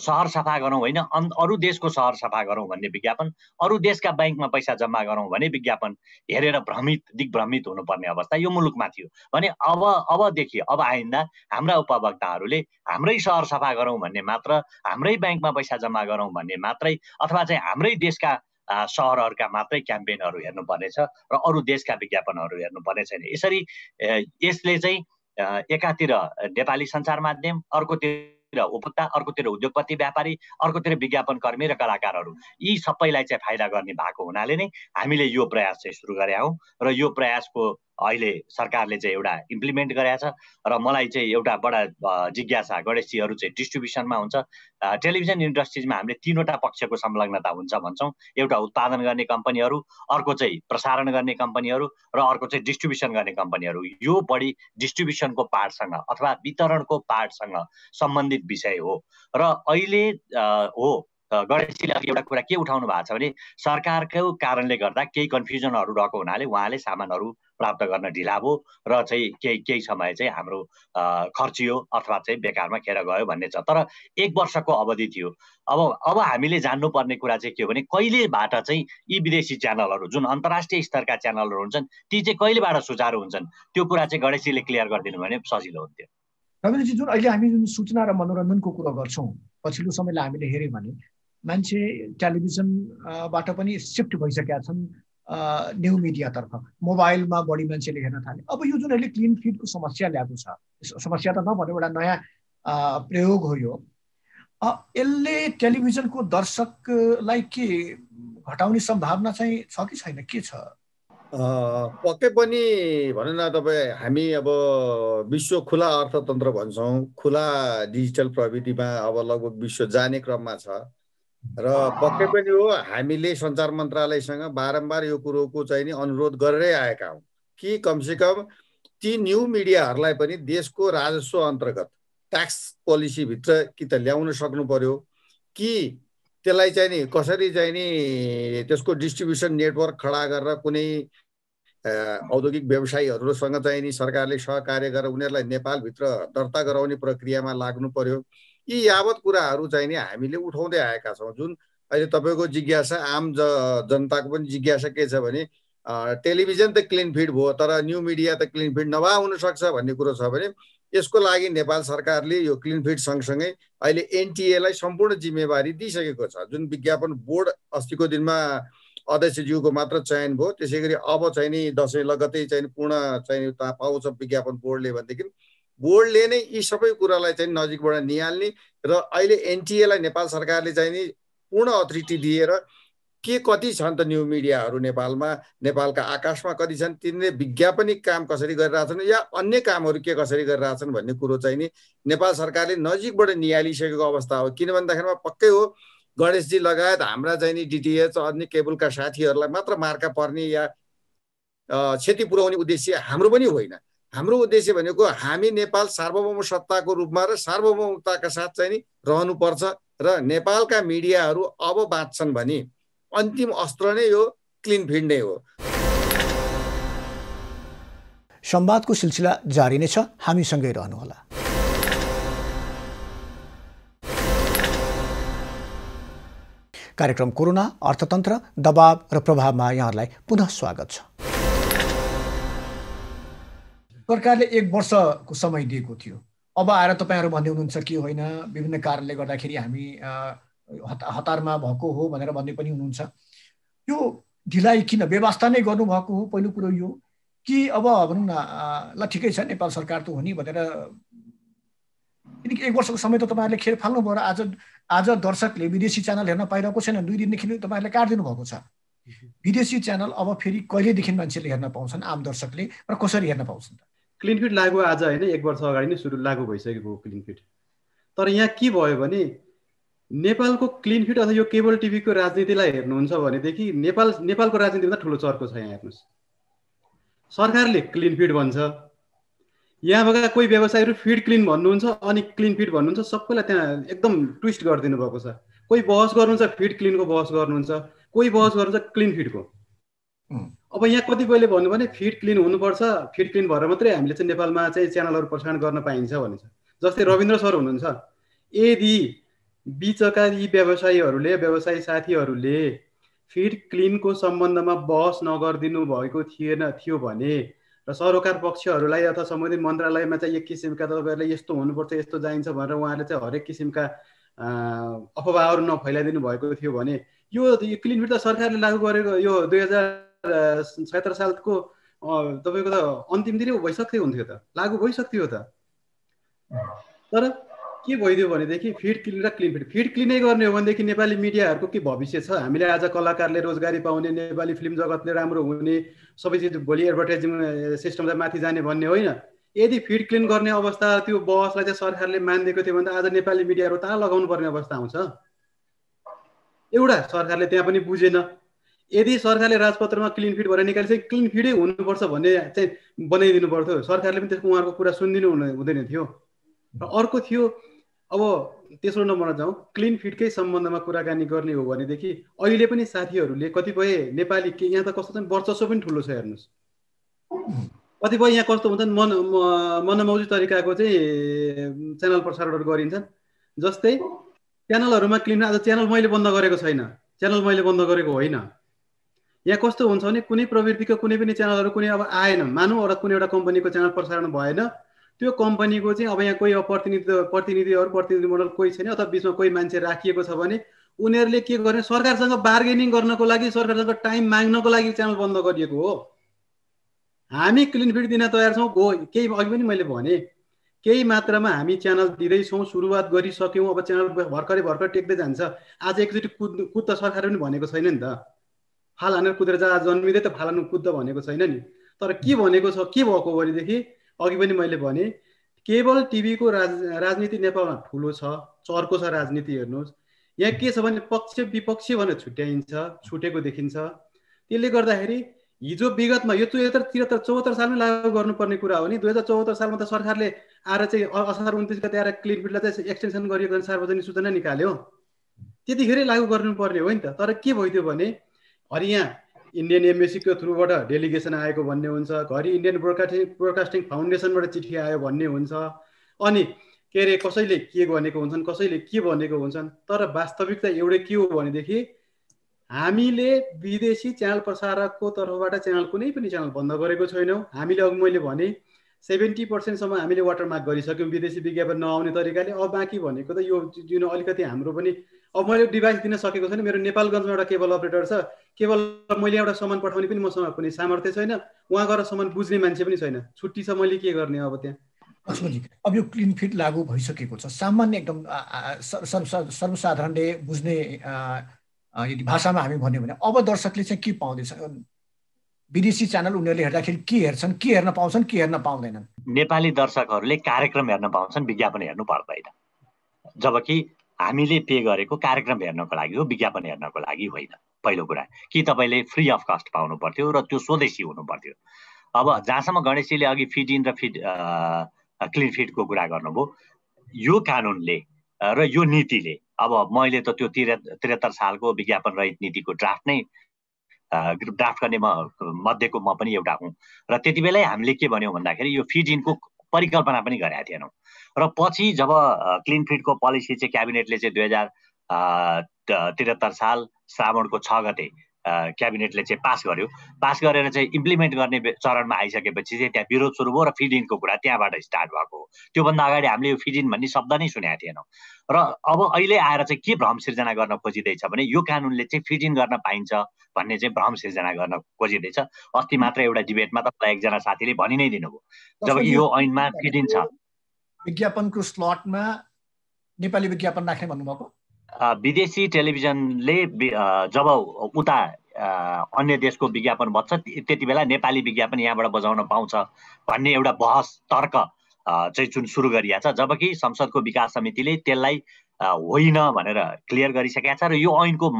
सहर सफा गरौँ होइन, अरू देशको सहर सफा गरौँ भन्ने विज्ञापन, अरू देशका बैंकमा पैसा जम्मा गरौँ भन्ने विज्ञापन हेरेर दिग्भ्रमित हुनुपर्ने अवस्था यो मुलुकमा थियो भने अबदेखि अब आइन्दा हाम्रा उपभोक्ताहरूले हाम्रै सहर सफा गरौँ भन्ने मात्र, हाम्रै बैंकमा पैसा जम्मा गरौँ भन्ने मात्रै, अथवा चाहिँ हाम्रै देशका सहरहरूका मात्रै क्याम्पेनहरू हेर्नुपर्नेछ र अरू देशका विज्ञापनहरू हेर्नुपर्ने छैन। यसरी यसले चाहिँ एकातिर नेपाली सञ्चार माध्यम, अर्कोतिर उपभोक्ता, अर्कोतिर उद्योगपति व्यापारी, अर्कोतिर विज्ञापन कर्मी र कलाकारहरू, यी सबैलाई चाहिँ फाइदा गर्ने भएको हुनाले नै हामीले यो प्रयास चाहिँ सुरु गरेका हौँ र यो प्रयासको अहिले सरकारले चाहिँ एउटा इम्प्लिमेन्ट गरेको छ र मलाई चाहिँ एउटा बडा जिज्ञासा, गणेशजीहरू चाहिँ डिस्ट्रिब्युसनमा हुन्छ, टेलिभिजन इन्डस्ट्रिजमा हामीले तीनवटा पक्षको संलग्नता हुन्छ भन्छौँ। एउटा उत्पादन गर्ने कम्पनीहरू, अर्को चाहिँ प्रसारण गर्ने कम्पनीहरू र अर्को चाहिँ डिस्ट्रिब्युसन गर्ने कम्पनीहरू। यो बढी डिस्ट्रिब्युसनको पार्टसँग अथवा वितरणको पार्टसँग सम्बन्धित विषय हो र अहिले गणेशजीले एउटा कुरा के उठाउनु भएको छ भने सरकारको कारणले गर्दा केही कन्फ्युजनहरू रहेको हुनाले उहाँले सामानहरू प्राप्त गर्न ढिला भयो र चाहिँ केही समय चाहिँ हाम्रो खर्चियो अथवा चाहिँ बेकारमा खेर गयो भन्ने छ। तर 1 वर्षको अवधि थियो। अब हामीले जान्नुपर्ने कुरा चाहिँ के हो भने कहिलेबाट चाहिँ यी विदेशी च्यानलहरू, जुन अन्तर्राष्ट्रिय स्तरका च्यानलहरू हुन्छन्, ती चाहिँ कहिलेबाट सुचारू हुन्छन्, त्यो कुरा चाहिँ गणेशजीले क्लियर गरिदिनु भने सजिलो हुन्थ्यो। रविन्द्रजी, जुन अहिले हामी जुन सूचना र मनोरञ्जनको कुरा गर्छौँ, पछिल्लो समयलाई हामीले हेऱ्यौँ भने मान्छे टेलिभिजनबाट पनि सिफ्ट भइसकेका छन् न्यू मिडियातर्फ, मोबाइलमा बढी मान्छेले हेर्न थाले। अब यो जुन अहिले क्लिन फिडको समस्या ल्याएको छ, समस्या त नभने एउटा नयाँ प्रयोग हो यो, यसले टेलिभिजनको दर्शकलाई के घटाउने सम्भावना चाहिँ छ कि छैन, के छ? पक्कै पनि भनौँ न तपाईँ, हामी अब विश्व खुला अर्थतन्त्र भन्छौँ, खुला डिजिटल प्रविधिमा अब लगभग विश्व जाने क्रममा छ र पक्कै पनि हो हामीले सञ्चार मन्त्रालयसँग बारम्बार यो कुरोको चाहिँ नि अनुरोध गरेरै आएका हौँ कि कमसेकम ती न्यू मिडियाहरूलाई पनि देशको राजस्व अन्तर्गत ट्याक्स पोलिसीभित्र कि त ल्याउन सक्नु पर्यो कि त्यसलाई चाहिँ नि कसरी चाहिँ नि त्यसको डिस्ट्रिब्युसन नेटवर्क खडा गरेर कुनै औद्योगिक व्यवसायीहरूसँग चाहिँ नि सरकारले सहकार्य गरेर उनीहरूलाई नेपालभित्र दर्ता गराउने प्रक्रियामा लाग्नु पर्यो। यी यावत कुराहरू चाहिँ नि हामीले उठाउँदै आएका छौँ। जुन अहिले तपाईँको जिज्ञासा, आम जनताको पनि जिज्ञासा के छ भने टेलिभिजन त क्लिन फिड भयो तर न्यू मिडिया त क्लिन फिड नभए हुनसक्छ भन्ने कुरो छ भने यसको लागि नेपाल सरकारले यो क्लिन फिड सँगसँगै अहिले एनटिएलाई सम्पूर्ण जिम्मेवारी दिइसकेको छ। जुन विज्ञापन बोर्ड अस्तिको दिनमा अध्यक्षज्यूको मात्र चयन भयो, त्यसै गरी अब चाहिँ नि दसैँ लगत्तै चाहिँ पूर्ण चाहिँ पाउँछ विज्ञापन बोर्डले भनेदेखि बोर्डले नै यी सबै कुरालाई चाहिँ नजिकबाट निहाल्ने र अहिले एनटिएलाई नेपाल सरकारले चाहिँ नि पूर्ण अथोरिटी दिएर के कति छन् त न्यू मिडियाहरू नेपालमा, नेपालका आकाशमा कति छन्, तिनले विज्ञापनिक काम कसरी गरिरहेछन् या अन्य कामहरू के कसरी गरिरहेछन् भन्ने कुरो चाहिँ नि नेपाल सरकारले नजिकबाट निहालिसकेको अवस्था हो। किन भन्दाखेरिमा पक्कै हो गणेशजी लगायत हाम्रा चाहिँ नि डिटिएच अन्य केबलका साथीहरूलाई मात्र मार्का पर्ने या क्षति पुर्याउने उद्देश्य हाम्रो पनि होइन। हाम्रो उद्देश्य भनेको हामी नेपाल सार्वभौम सत्ताको रूपमा र सार्वभौमताका साथ चाहिँ नि रहनुपर्छ र नेपालका मिडियाहरू अब बाँच्छन् भने अन्तिम अस्त्र नै यो क्लिन फिड नै हो। संवादको सिलसिला जारी नै छ, हामीसँगै रहनुहोला। कार्यक्रम कोरोना, अर्थतन्त्र, दबाव र प्रभावमा यहाँहरूलाई पुनः स्वागत छ। सरकारले 1 वर्षको समय दिएको थियो, अब आएर तपाईँहरू भन्दै हुनुहुन्छ कि होइन विभिन्न कारणले गर्दाखेरि हामी हतारमा भएको हो भनेर भन्ने पनि हुनुहुन्छ। यो ढिलाइ किन, व्यवस्था नै गर्नुभएको हो पहिलो कुरो यो, कि अब भनौँ न ल ठिकै छ नेपाल सरकार त हो नि भनेर किनकि 1 वर्षको समय त तपाईँहरूले खेर फाल्नुभयो र आज दर्शकले विदेशी च्यानल हेर्न पाइरहेको छैन। 2 दिनदेखि तपाईँहरूले काटिदिनु भएको छ। विदेशी च्यानल अब फेरि कहिलेदेखि मान्छेले हेर्न पाउँछन्, आम दर्शकले, र कसरी हेर्न पाउँछन् त? क्लिन फिट लागु आज होइन, 1 वर्ष अगाडि नै सुरु लागु भइसकेको क्लिन फिट। तर यहाँ के भयो भने नेपालको क्लिन फिट अथवा यो केबल टिभीको राजनीतिलाई हेर्नुहुन्छ भनेदेखि नेपालको राजनीतिभन्दा ठुलो चर्को छ। यहाँ हेर्नुहोस्, सरकारले क्लिन फिट भन्छ, यहाँ भएका कोही व्यवसायीहरू फिड क्लिन भन्नुहुन्छ अनि क्लिन फिट भन्नुहुन्छ, सबैलाई त्यहाँ एकदम ट्विस्ट गरिदिनु भएको छ। कोही बहस गर्नुहुन्छ फिड क्लिनको बहस गर्नुहुन्छ, कोही बहस गर्नुहुन्छ क्लिन फिडको। अब यहाँ कतिपयले भन्नु भने फिड क्लिन हुनुपर्छ, फिड क्लिन भएर मात्रै हामीले चाहिँ नेपालमा चाहिँ च्यानलहरू प्रसारण गर्न पाइन्छ भन्छ। जस्तै रविन्द्र सर हुनुहुन्छ, यदि बिचका यी व्यवसायी साथीहरूले फिड क्लिनको सम्बन्धमा बहस नगरिदिनु भएको थियो भने र सरोकार पक्षहरूलाई अथवा सम्बन्धित मन्त्रालयमा चाहिँ एक किसिमका तपाईँहरूले यस्तो हुनुपर्छ यस्तो चाहिन्छ भनेर उहाँहरूले चाहिँ हरेक किसिमका अफवाहहरू नफैलाइदिनु भएको थियो भने यो क्लिन फिट त सरकारले लागू गरेको यो 2077 सालको तपाईँको त अन्तिमतिर भइसक्थ्यो हुन्थ्यो त, लागू भइसक्थ्यो त। तर के भइदियो भनेदेखि फिड क्लिन र क्लिन फिड क्लिनै गर्ने हो भनेदेखि नेपाली मिडियाहरूको के भविष्य छ? हामीले आज कलाकारले रोजगारी पाउने, नेपाली फिल्म जगतले राम्रो हुने, सबै चिज भोलि एडभर्टाइजिङ सिस्टमलाई माथि जाने भन्ने होइन। यदि फिड क्लिन गर्ने अवस्था त्यो बहसलाई चाहिँ सरकारले मानिदिएको थियो भने त आज नेपाली मिडियाहरू ताला लगाउनु पर्ने अवस्था आउँछ। एउटा सरकारले त्यहाँ पनि बुझेन। यदि सरकारले राजपत्रमा क्लिन फिड भनेर निकाले चाहिँ क्लिन फिडै हुनुपर्छ भन्ने चाहिँ बनाइदिनु पर्थ्यो। सरकारले पनि त्यसको उहाँहरूको कुरा सुनिदिनु हुँदैन थियो। र अर्को थियो, अब तेस्रो नम्बरमा जाउँ, क्लिन फिडकै सम्बन्धमा कुराकानी गर्ने हो भनेदेखि अहिले पनि साथीहरूले कतिपय नेपाली यहाँ त कस्तो चाहिँ वर्चस्व पनि ठुलो छ। हेर्नुहोस्, कतिपय यहाँ कस्तो हुन्छन् मनमौजी तरिकाको चाहिँ च्यानल प्रसारणहरू गरिन्छन्। जस्तै च्यानलहरूमा क्लिन, आज च्यानल मैले बन्द गरेको छैन, च्यानल मैले बन्द गरेको होइन। यहाँ कस्तो हुन्छ भने कुनै प्रवृत्तिको कुनै पनि च्यानलहरू कुनै अब आएन, मानौँ एउटा कुनै एउटा कम्पनीको च्यानल प्रसारण भएन, त्यो कम्पनीको चाहिँ अब यहाँ कोही प्रतिनिधिमण्डल कोही छैन अथवा बिचमा कोही मान्छे राखिएको छ भने उनीहरूले के गर्ने, सरकारसँग बार्गेनिङ गर्नको लागि, सरकारसँग टाइम माग्नको लागि च्यानल बन्द गरिएको हो। हामी क्लिन फिड दिन तयार छौँ। केही अघि पनि मैले भने केही मात्रामा हामी च्यानल दिँदैछौँ, सुरुवात गरिसक्यौँ। अब च्यानल भर्खरै टेक्दै जान्छ। आज एकचोटि कुद्द सरकारले पनि भनेको छैन नि त, फाल हानेर कुदेर जन्मिँदै त फाल हानु कुद्द भनेको छैन नि। तर के भनेको छ, के भएको भनेदेखि अघि पनि मैले भने केबल टिभीको राजनीति नेपालमा ठुलो छ, चर्को छ राजनीति। हेर्नुहोस्, यहाँ के छ भने पक्ष विपक्ष भनेर छुट्याइन्छ, छुटेको देखिन्छ। त्यसले गर्दाखेरि हिजो विगतमा यो 74 सालमै लागू गर्नुपर्ने कुरा हो नि। 2074 सालमा त सरकारले आएर चाहिँ असार 29 गते आएर क्लिन फिडलाई चाहिँ एक्सटेन्सन गरिएको सार्वजनिक सूचना निकाल्यो, त्यतिखेरै लागू गर्नुपर्ने हो नि त। तर के भइदियो भने घरि यहाँ इन्डियन एम्बेसीको थ्रुबाट डेलिगेसन आएको भन्ने हुन्छ, घरि इन्डियन ब्रोडकास्टिङ फाउन्डेसनबाट चिठी आयो भन्ने हुन्छ, अनि के अरे कसैले के भनेको हुन्छन्, कसैले के भनेको हुन्छन्। तर वास्तविकता एउटै के हो भनेदेखि हामीले विदेशी च्यानल प्रसारकको तर्फबाट च्यानल कुनै पनि च्यानल बन्द गरेको छैनौँ। हामीले अघि मैले भने 70% हामीले वाटरमार्क गरिसक्यौँ विदेशी विज्ञापन नआउने तरिकाले। अब बाँकी भनेको त यो जुन अलिकति हाम्रो पनि, अब मैले डिभाइस दिन सकेको छैन। मेरो नेपालगञ्जमा एउटा केबल अपरेटर छ, केवल मैले एउटा सामान पठाउने पनि मसँग कुनै सामर्थ्य छैन, उहाँ गएर सामान बुझ्ने मान्छे पनि छैन, छुट्टी छ, मैले के गर्ने अब त्यहाँ। अब यो क्लिन फिड लागू भइसकेको छ, सामान्य एकदम सर्वसाधारणले बुझ्ने यदि भाषामा हामी भन्यो भने अब दर्शकले चाहिँ के पाउँदैछ? विदेशी च्यानल उनीहरूले हेर्दाखेरि के हेर्छन्, के हेर्न पाउँछन्, के हेर्न पाउँदैनन्? नेपाली दर्शकहरूले कार्यक्रम हेर्न पाउँछन्, विज्ञापन हेर्नु पर्दैन। जबकि हामीले पे गरेको कार्यक्रम हेर्नको लागि हो, विज्ञापन हेर्नको लागि होइन। पहिलो कुरा, कि तपाईँले फ्री अफ कस्ट पाउनु पर्थ्यो र त्यो स्वदेशी हुनु पर्थ्यो। अब जहाँसम्म गणेशजीले अघि फिड इन र क्लिन फिडको कुरा गर्नुभयो, यो कानुनले र यो नीतिले, अब मैले त त्यो 73 सालको विज्ञापन रहित नीतिको ड्राफ्ट गर्ने मध्येको म पनि एउटा हुँ। र त्यति बेलै हामीले के भन्यौँ भन्दाखेरि यो फिड इनको परिकल्पना पनि गरेका थिएनौँ। र पछि जब क्लिन फिडको पोलिसी चाहिँ क्याबिनेटले चाहिँ 2073 साल श्रावणको 6 गते क्याबिनेटले चाहिँ पास गर्यो। पास गरेर चाहिँ इम्प्लिमेन्ट गर्ने चरणमा आइसकेपछि चाहिँ त्यहाँ विरोध सुरु भयो र फिड इनको कुरा त्यहाँबाट स्टार्ट भएको हो। त्योभन्दा अगाडि हामीले यो फिड इन भन्ने शब्द नै सुनेका थिएनौँ। र अब अहिले आएर चाहिँ के भ्रम सिर्जना गर्न खोजिँदैछ भने यो कानुनले चाहिँ फिड इन गर्न पाइन्छ भन्ने चाहिँ भ्रम सिर्जना गर्न खोजिँदैछ। अस्ति मात्र एउटा डिबेटमा त एकजना साथीले भनि नै दिनुभयो, जबकि यो ऐनमा फिड इन छ। विज्ञापनको स्लटमा नेपाली विज्ञापन राख्ने भन्नुभएको? विदेशी टेलिभिजनले जब उता अन्य देशको विज्ञापन बज्छ त्यति बेला नेपाली विज्ञापन यहाँबाट बजाउन पाउँछ भन्ने एउटा बहस तर्क चाहिँ सुरु गरिएको छ, जबकि संसदको विकास समितिले त्यसलाई होइन भनेर क्लियर गरिसकेका छ र यो ऐनको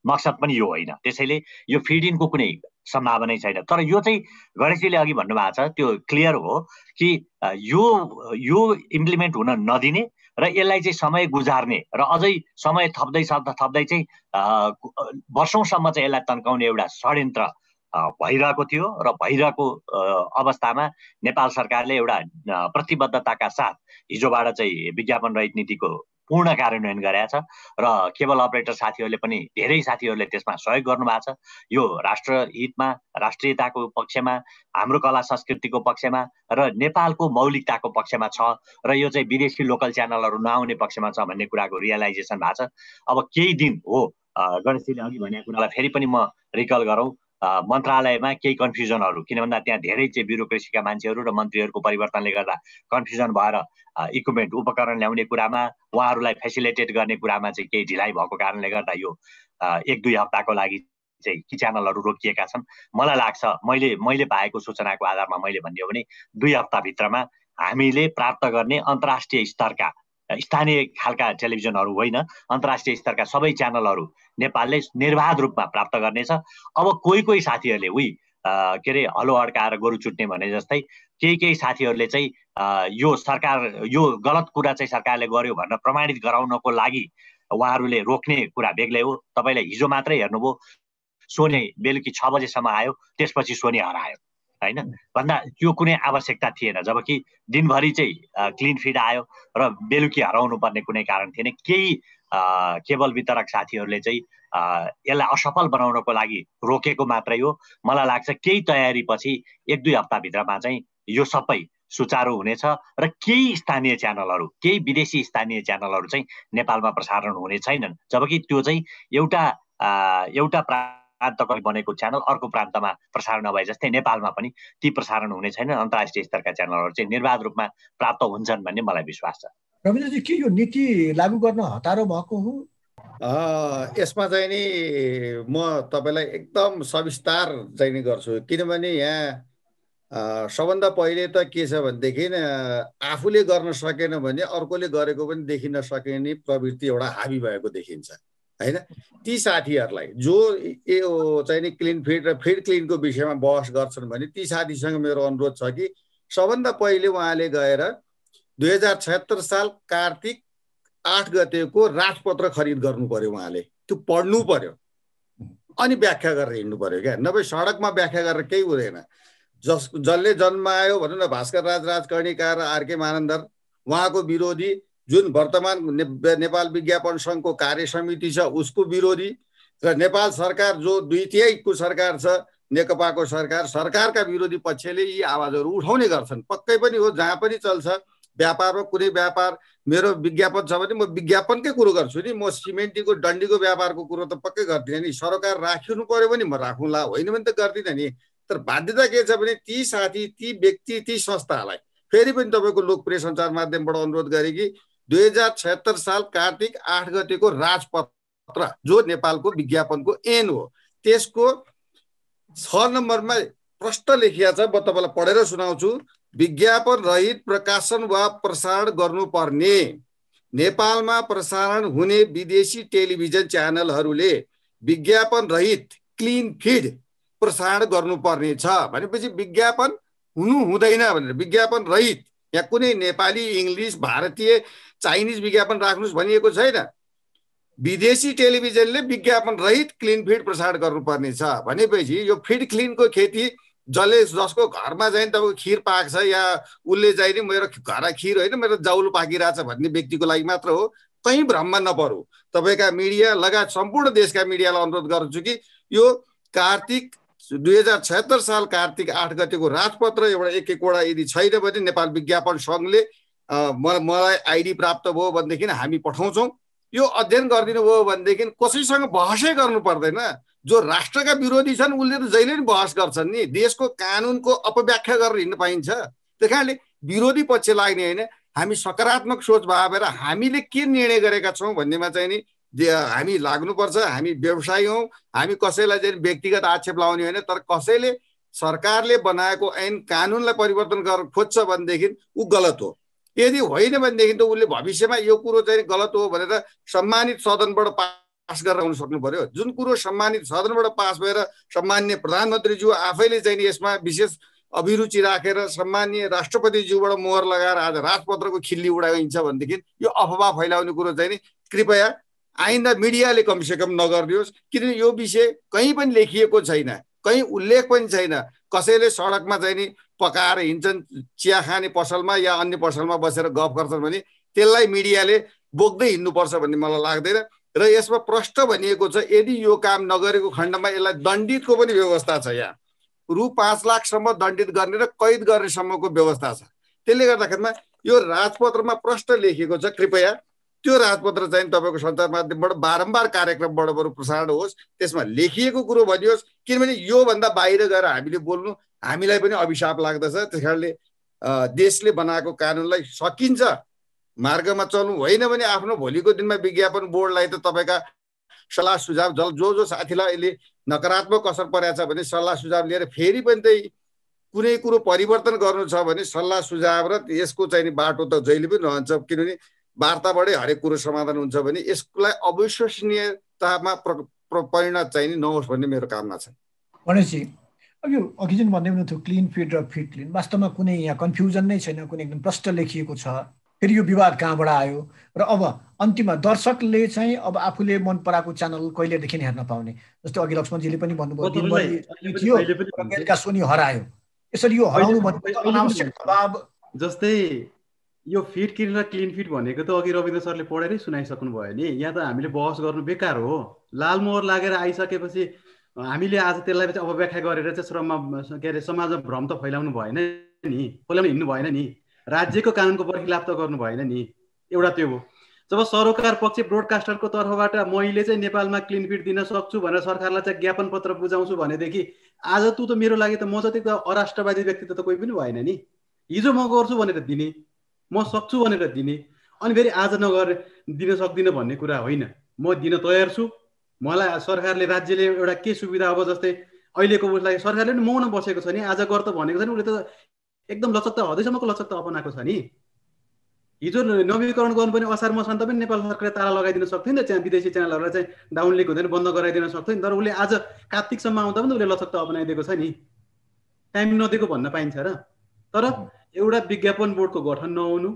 मकसद पनि यो होइन। त्यसैले यो फिड इनको कुनै सम्भावना छैन। तर यो चाहिँ गणेशजीले अघि भन्नुभएको छ त्यो क्लियर हो कि यो इम्प्लिमेन्ट हुन नदिने र यसलाई चाहिँ समय गुजार्ने र अझै समय थप्दै चाहिँ वर्षौंसम्म चाहिँ यसलाई तन्काउने एउटा षड्यन्त्र भइरहेको थियो र भइरहेको अवस्थामा नेपाल सरकारले एउटा प्रतिबद्धताका साथ हिजोबाट चाहिँ विज्ञापन रहित नीतिको पूर्ण कार्यान्वयन गरेका छ र केबल अपरेटर साथीहरूले पनि धेरै साथीहरूले त्यसमा सहयोग गर्नुभएको छ। यो राष्ट्रहितमा, राष्ट्रियताको पक्षमा, हाम्रो कला संस्कृतिको पक्षमा र नेपालको मौलिकताको पक्षमा छ र यो चाहिँ विदेशी लोकल च्यानलहरू नआउने पक्षमा छ भन्ने कुराको रियलाइजेसन भएको छ। अब केही दिन हो गणेशजीले अघि भनेको कुरालाई फेरि पनि म रिकल गरौँ, मन्त्रालयमा केही कन्फ्युजनहरू, किन भन्दा त्यहाँ धेरै चाहिँ ब्युरोक्रेसीका मान्छेहरू र मन्त्रीहरूको परिवर्तनले गर्दा कन्फ्युजन भएर इक्विपमेन्ट उपकरण ल्याउने कुरामा, उहाँहरूलाई फेसिलिटेट गर्ने कुरामा चाहिँ केही ढिलाइ भएको कारणले गर्दा यो 1-2 हप्ताको लागि चाहिँ ती च्यानलहरू रोकिएका छन्। मलाई लाग्छ, मैले पाएको सूचनाको आधारमा मैले भनिदियो भने 2 हप्ताभित्रमा हामीले प्राप्त गर्ने अन्तर्राष्ट्रिय स्तरका स्थानीय खालका टेलिभिजनहरू होइन, अन्तर्राष्ट्रिय स्तरका सबै च्यानलहरू नेपालले निर्बाध रूपमा प्राप्त गर्नेछ। अब कोही साथीहरूले के अरे हलो अड्काएर गोरु चुट्ने भने जस्तै केही साथीहरूले चाहिँ यो गलत कुरा चाहिँ सरकारले गर्यो भनेर प्रमाणित गराउनको लागि उहाँहरूले रोक्ने कुरा बेग्लै हो। तपाईँले हिजो मात्रै हेर्नुभयो, सोनी बेलुकी 6 बजेसम्म आयो, त्यसपछि सोनी हरायो होइन, भन्दा त्यो कुनै आवश्यकता थिएन। जबकि दिनभरि चाहिँ क्लिन फिड आयो र बेलुकी हराउनु पर्ने कुनै कारण थिएन। केही केबल वितरक साथीहरूले चाहिँ यसलाई असफल बनाउनको लागि रोकेको मात्रै हो। मलाई लाग्छ केही तयारी पछि 1-2 हप्ताभित्रमा चाहिँ यो सबै सुचारू हुनेछ र केही स्थानीय च्यानलहरू, केही विदेशी स्थानीय च्यानलहरू चाहिँ नेपालमा प्रसारण हुने छैनन्। जबकि त्यो चाहिँ एउटा प्रान्तको बनेको च्यानल अर्को प्रान्तमा प्रसारण नभए जस्तै नेपालमा पनि ती प्रसारण हुने छैनन्। अन्तर्राष्ट्रिय स्तरका च्यानलहरू चाहिँ निर्बाध रूपमा प्राप्त हुन्छन् भन्ने मलाई विश्वास छ। रविन्द्रजी, के यो नीति लागू गर्न हतारो भएको हो? यसमा चाहिँ नि म तपाईँलाई एकदम सविस्तार चाहिँ नि गर्छु, किनभने यहाँ सबभन्दा पहिले त के छ भनेदेखि आफूले गर्न सकेन भने अर्कोले गरेको पनि देखिन सकिने प्रवृत्ति एउटा हाबी भएको देखिन्छ होइन। ती साथीहरूलाई जो यो चाहिँ नि क्लिन फिड र फिड क्लिनको विषयमा बहस गर्छन् भने ती साथीसँग मेरो अनुरोध छ कि सबभन्दा पहिले उहाँले गएर 2076 साल कार्तिक 8 गतेको राजपत्र खरिद गर्नु पर्यो। उहाँले त्यो पढ्नु पर्यो अनि व्याख्या गरेर हिँड्नु पर्यो क्या, नभए सडकमा व्याख्या गरेर केही हुँदैन। जसले जन्मायो भनौँ न भास्कर राज कर्णिकार आरके मानन्दर, उहाँको विरोधी, जुन वर्तमान नेपाल विज्ञापन सङ्घको कार्य समिति छ उसको विरोधी, र नेपाल सरकार जो 2/3 सरकार छ नेकपाको सरकारका विरोधी पक्षले यी आवाजहरू उठाउने गर्छन्। पक्कै पनि हो, जहाँ पनि चल्छ। व्यापारमा कुनै व्यापार, मेरो विज्ञापन छ भने म विज्ञापनकै कुरो गर्छु नि, म सिमेन्टीको डन्डीको व्यापारको कुरो त पक्कै गर्दिनँ नि। सरकार राखिनु पर्यो भने म राखौँला, होइन भने त गर्दिनँ नि। तर बाध्यता के छ भने ती साथी, ती व्यक्ति, ती संस्थालाई फेरि पनि तपाईँको लोकप्रिय सञ्चार माध्यमबाट अनुरोध गरेँ कि 2076 साल कार्तिक 8 गतेको राजपत्र जो नेपालको विज्ञापनको ऐन हो त्यसको 6 नम्बरमा प्रष्ट लेखिया छ। म तपाईँलाई पढेर सुनाउँछु। विज्ञापन रहित प्रकाशन वा प्रसारण गर्नुपर्ने नेपालमा प्रसारण हुने विदेशी टेलिभिजन च्यानलहरूले विज्ञापन रहित क्लिन फिड प्रसारण गर्नुपर्ने छ भनेपछि विज्ञापन हुनु हुँदैन भनेर, विज्ञापन रहित, यहाँ कुनै नेपाली, इङ्ग्लिस, भारतीय, चाइनिज विज्ञापन राख्नुहोस् भनिएको छैन। विदेशी टेलिभिजनले विज्ञापन रहित क्लिन फिड प्रसारण गर्नुपर्ने छ भनेपछि यो फिड क्लिनको खेती जसको घरमा चाहिँ तपाईँको खिर पाक्छ या उसले चाहिँ नि मेरो घर खिर होइन मेरो जाउलो पाकिरहेछ भन्ने व्यक्तिको लागि मात्र हो। कहीँ भ्रममा नपरौ। तपाईँका मिडिया लगायत सम्पूर्ण देशका मिडियालाई अनुरोध गर्छु कि यो कार्तिक 2076 साल कार्तिक 8 गतेको राजपत्र एकवटा यदि छैन भने नेपाल विज्ञापन सङ्घले मलाई आइडी प्राप्त भयो भनेदेखि हामी पठाउँछौँ। यो अध्ययन गरिदिनु भयो भनेदेखि कसैसँग बहसै गर्नु पर्दैन। जो राष्ट्रका विरोधी छन् उसले त जहिले पनि बहस गर्छन् नि, देशको कानुनको अपव्याख्या गरेर हिँड्न पाइन्छ। त्यस कारणले विरोधी पक्ष लाग्ने होइन, हामी सकारात्मक सोच भएर हामीले के निर्णय गरेका छौँ भन्नेमा चाहिँ नि हामी लाग्नुपर्छ। हामी व्यवसायी हौँ, हामी कसैलाई चाहिँ व्यक्तिगत आक्षेप लाउने होइन, तर कसैले सरकारले बनाएको ऐन कानुनलाई परिवर्तन गर्न खोज्छ भनेदेखि ऊ गलत हो। यदि होइन भनेदेखि त उसले भविष्यमा यो कुरो चाहिँ गलत हो भनेर सम्मानित सदनबाट पास गरेर आउन सक्नु पर्यो। जुन कुरो सम्मानित सदनबाट पास भएर सम्मान्य प्रधानमन्त्रीज्यू आफैले चाहिँ यसमा विशेष अभिरुचि राखेर सम्मान्य राष्ट्रपतिज्यूबाट मोहर लगाएर आज राजपत्रको खिल्ली उडाइन्छ भनेदेखि यो अफवाह फैलाउने कुरो चाहिँ नि कृपया आइन्दा मिडियाले कमसेकम नगरिदियोस्। किनभने यो विषय कहीँ पनि लेखिएको छैन, कहीँ उल्लेख पनि छैन। कसैले सडकमा चाहिँ नि पकाएर हिँड्छन्, चिया खाने पसलमा या अन्य पसलमा बसेर गफ गर्छन् भने त्यसलाई मिडियाले बोक्दै हिँड्नुपर्छ भन्ने मलाई लाग्दैन। र यसमा प्रष्ट भनिएको छ यदि यो काम नगरेको खण्डमा यसलाई दण्डितको पनि व्यवस्था छ। यहाँ रु 5 लाखसम्म दण्डित गर्ने र कैद गर्नेसम्मको व्यवस्था छ। त्यसले गर्दाखेरिमा यो राजपत्रमा प्रष्ट लेखिएको छ। कृपया त्यो राजपत्र चाहिँ तपाईँको सञ्चार माध्यमबाट बारम्बार कार्यक्रमबाट बरु प्रसारण होस्, त्यसमा लेखिएको कुरो भनियोस्। किनभने योभन्दा बाहिर गएर हामीले बोल्नु हामीलाई पनि अभिशाप लाग्दछ। त्यस कारणले देशले बनाएको कानुनलाई सकिन्छ मार्गमा चल्नु, होइन भने आफ्नो भोलिको दिनमा विज्ञापन बोर्डलाई त तपाईँका सल्लाह सुझाव जो साथीलाई अहिले नकारात्मक असर परेको छ भने सल्लाह सुझाव लिएर फेरि पनि त्यही कुनै कुरो परिवर्तन गर्नु छ भने सल्लाह सुझाव र यसको चाहिँ बाटो त जहिले पनि रहन्छ। किनभने वार्ताबाटै हरेक कुरो समाधान हुन्छ भने यसलाई अविश्वसनीयतामा परिणत चाहिँ नहोस् भन्ने मेरो कामना छ। गणेशजी, अब यो अघि जुन भन्दै हुनुहुन्थ्यो क्लिन फिट र फिट क्लिन, वास्तवमा कुनै यहाँ कन्फ्युजन नै छैन, कुनै एकदम प्रष्ट लेखिएको छ। फेरि यो विवाद कहाँबाट आयो र अब अन्तिममा दर्शकले चाहिँ अब आफूले मन पराएको च्यानल कहिलेदेखि हेर्न पाउने? जस्तै अघि लक्ष्मणजीले पनि भन्नुभयो दिनभरि थियो र बेलुका सोनी हरायो। यसरी यो हराउनु भनेको अनावश्यक दबाब। जस्तै यो फिट क्लिन र क्लिन फिट भनेको त अघि रविन्द्र सरले पढेरै सुनाइसक्नु भयो नि। यहाँ त हामीले बहस गर्नु बेकार हो। लाल मोहर लागेर आइसकेपछि हामीले आज त्यसलाई चाहिँ अपव्याख्या गरेर चाहिँ के अरे समाजमा भ्रम त फैलाउनु भएन नि, फैलाउनु हिँड्नु भएन नि, राज्यको कानुनको बर्खिलाप त गर्नु भएन नि। एउटा त्यो हो। जब सरोकार पक्ष ब्रोडकास्टरको तर्फबाट मैले चाहिँ नेपालमा क्लिन फिट दिन सक्छु भनेर सरकारलाई चाहिँ ज्ञापन पत्र बुझाउँछु भनेदेखि आज तँ त मेरो लागि त म जति त अराष्ट्रवादी व्यक्ति त कोही पनि भएन नि। हिजो म गर्छु भनेर दिने, म सक्छु भनेर दिने, अनि फेरि आज नगरेर दिन सक्दिनँ भन्ने कुरा होइन। म दिन तयार छु। मलाई सरकारले राज्यले एउटा के सुविधा अब जस्तै अहिलेको उसलाई सरकारले पनि मौन बसेको छ नि, आज गर त भनेको छ नि, उसले त एकदम लचकता हदैसम्मको लचकता अपनाएको छ नि। हिजो नवीकरण गर्नुपर्ने असार मसान्त पनि नेपाल सरकारले ताला लगाइदिन सक्थ्यो नि त, त्यहाँ विदेशी च्यानलहरूलाई चाहिँ डाउन लिक हुँदैन बन्द गराइदिन सक्थ्यो नि। तर उसले आज कार्तिकसम्म आउँदा पनि उसले लचकता अपनाइदिएको छ नि, टाइम नदिएको भन्न पाइन्छ र। तर एउटा विज्ञापन बोर्डको गठन नहुनु,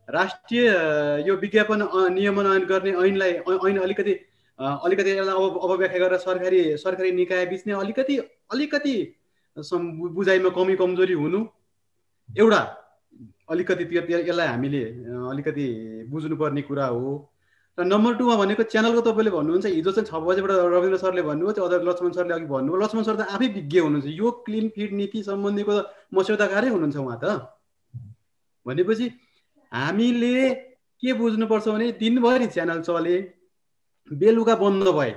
राष्ट्रिय यो विज्ञापन नियमन गर्ने ऐनलाई अलिकति अपव्याख्या गरेर सरकारी निकाय बिच्ने अलिकति बुझाइमा कमी कमजोरी हुनु एउटा अलिकति यसलाई हामीले अलिकति बुझ्नुपर्ने कुरा हो। र नम्बर 2मा भनेको च्यानलको तपाईँले भन्नुहुन्छ हिजो चाहिँ 6 बजेबाट रविन्द्र सरले भन्नुभयो, त्यो अझ लक्ष्मण सरले अघि भन्नुभयो। लक्ष्मण सर त आफै विज्ञ हुनुहुन्छ, यो क्लिन फिट नीति सम्बन्धीको मस्यौदाकारै हुनुहुन्छ उहाँ त। भनेपछि हामीले के बुझ्नुपर्छ भने दिनभरि च्यानल चले बेलुका बन्द भए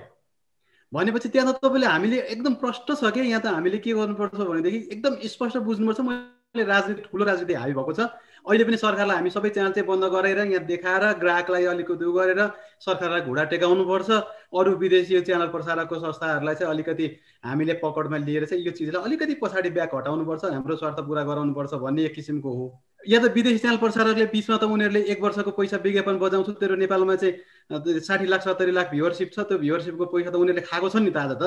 भनेपछि त्यहाँ त तपाईँले हामीले एकदम प्रष्ट छ क्या। यहाँ त हामीले के गर्नुपर्छ भनेदेखि एकदम स्पष्ट बुझ्नुपर्छ मैले राजनीति ठुलो राजनीति हावी भएको छ। अहिले पनि सरकारलाई हामी सबै च्यानल चाहिँ बन्द गरेर यहाँ देखाएर ग्राहकलाई अलिकति गरेर सरकारलाई घुँडा टेकाउनुपर्छ। अरू विदेशी च्यानल प्रसारकको संस्थाहरूलाई चाहिँ अलिकति हामीले पकडमा लिएर चाहिँ यो चिजलाई अलिकति पछाडि ब्याक हटाउनुपर्छ, हाम्रो स्वार्थ पुरा गराउनुपर्छ भन्ने एक किसिमको हो। या त विदेशी च्यानल प्रसारकले बिचमा त उनीहरूले 1 वर्षको पैसा विज्ञापन बजाउँछु, तेरो नेपालमा चाहिँ 60 लाख 70 लाख भ्युवरसिप छ, त्यो भ्युवरसिपको पैसा त उनीहरूले खाएको छ नि त। आज त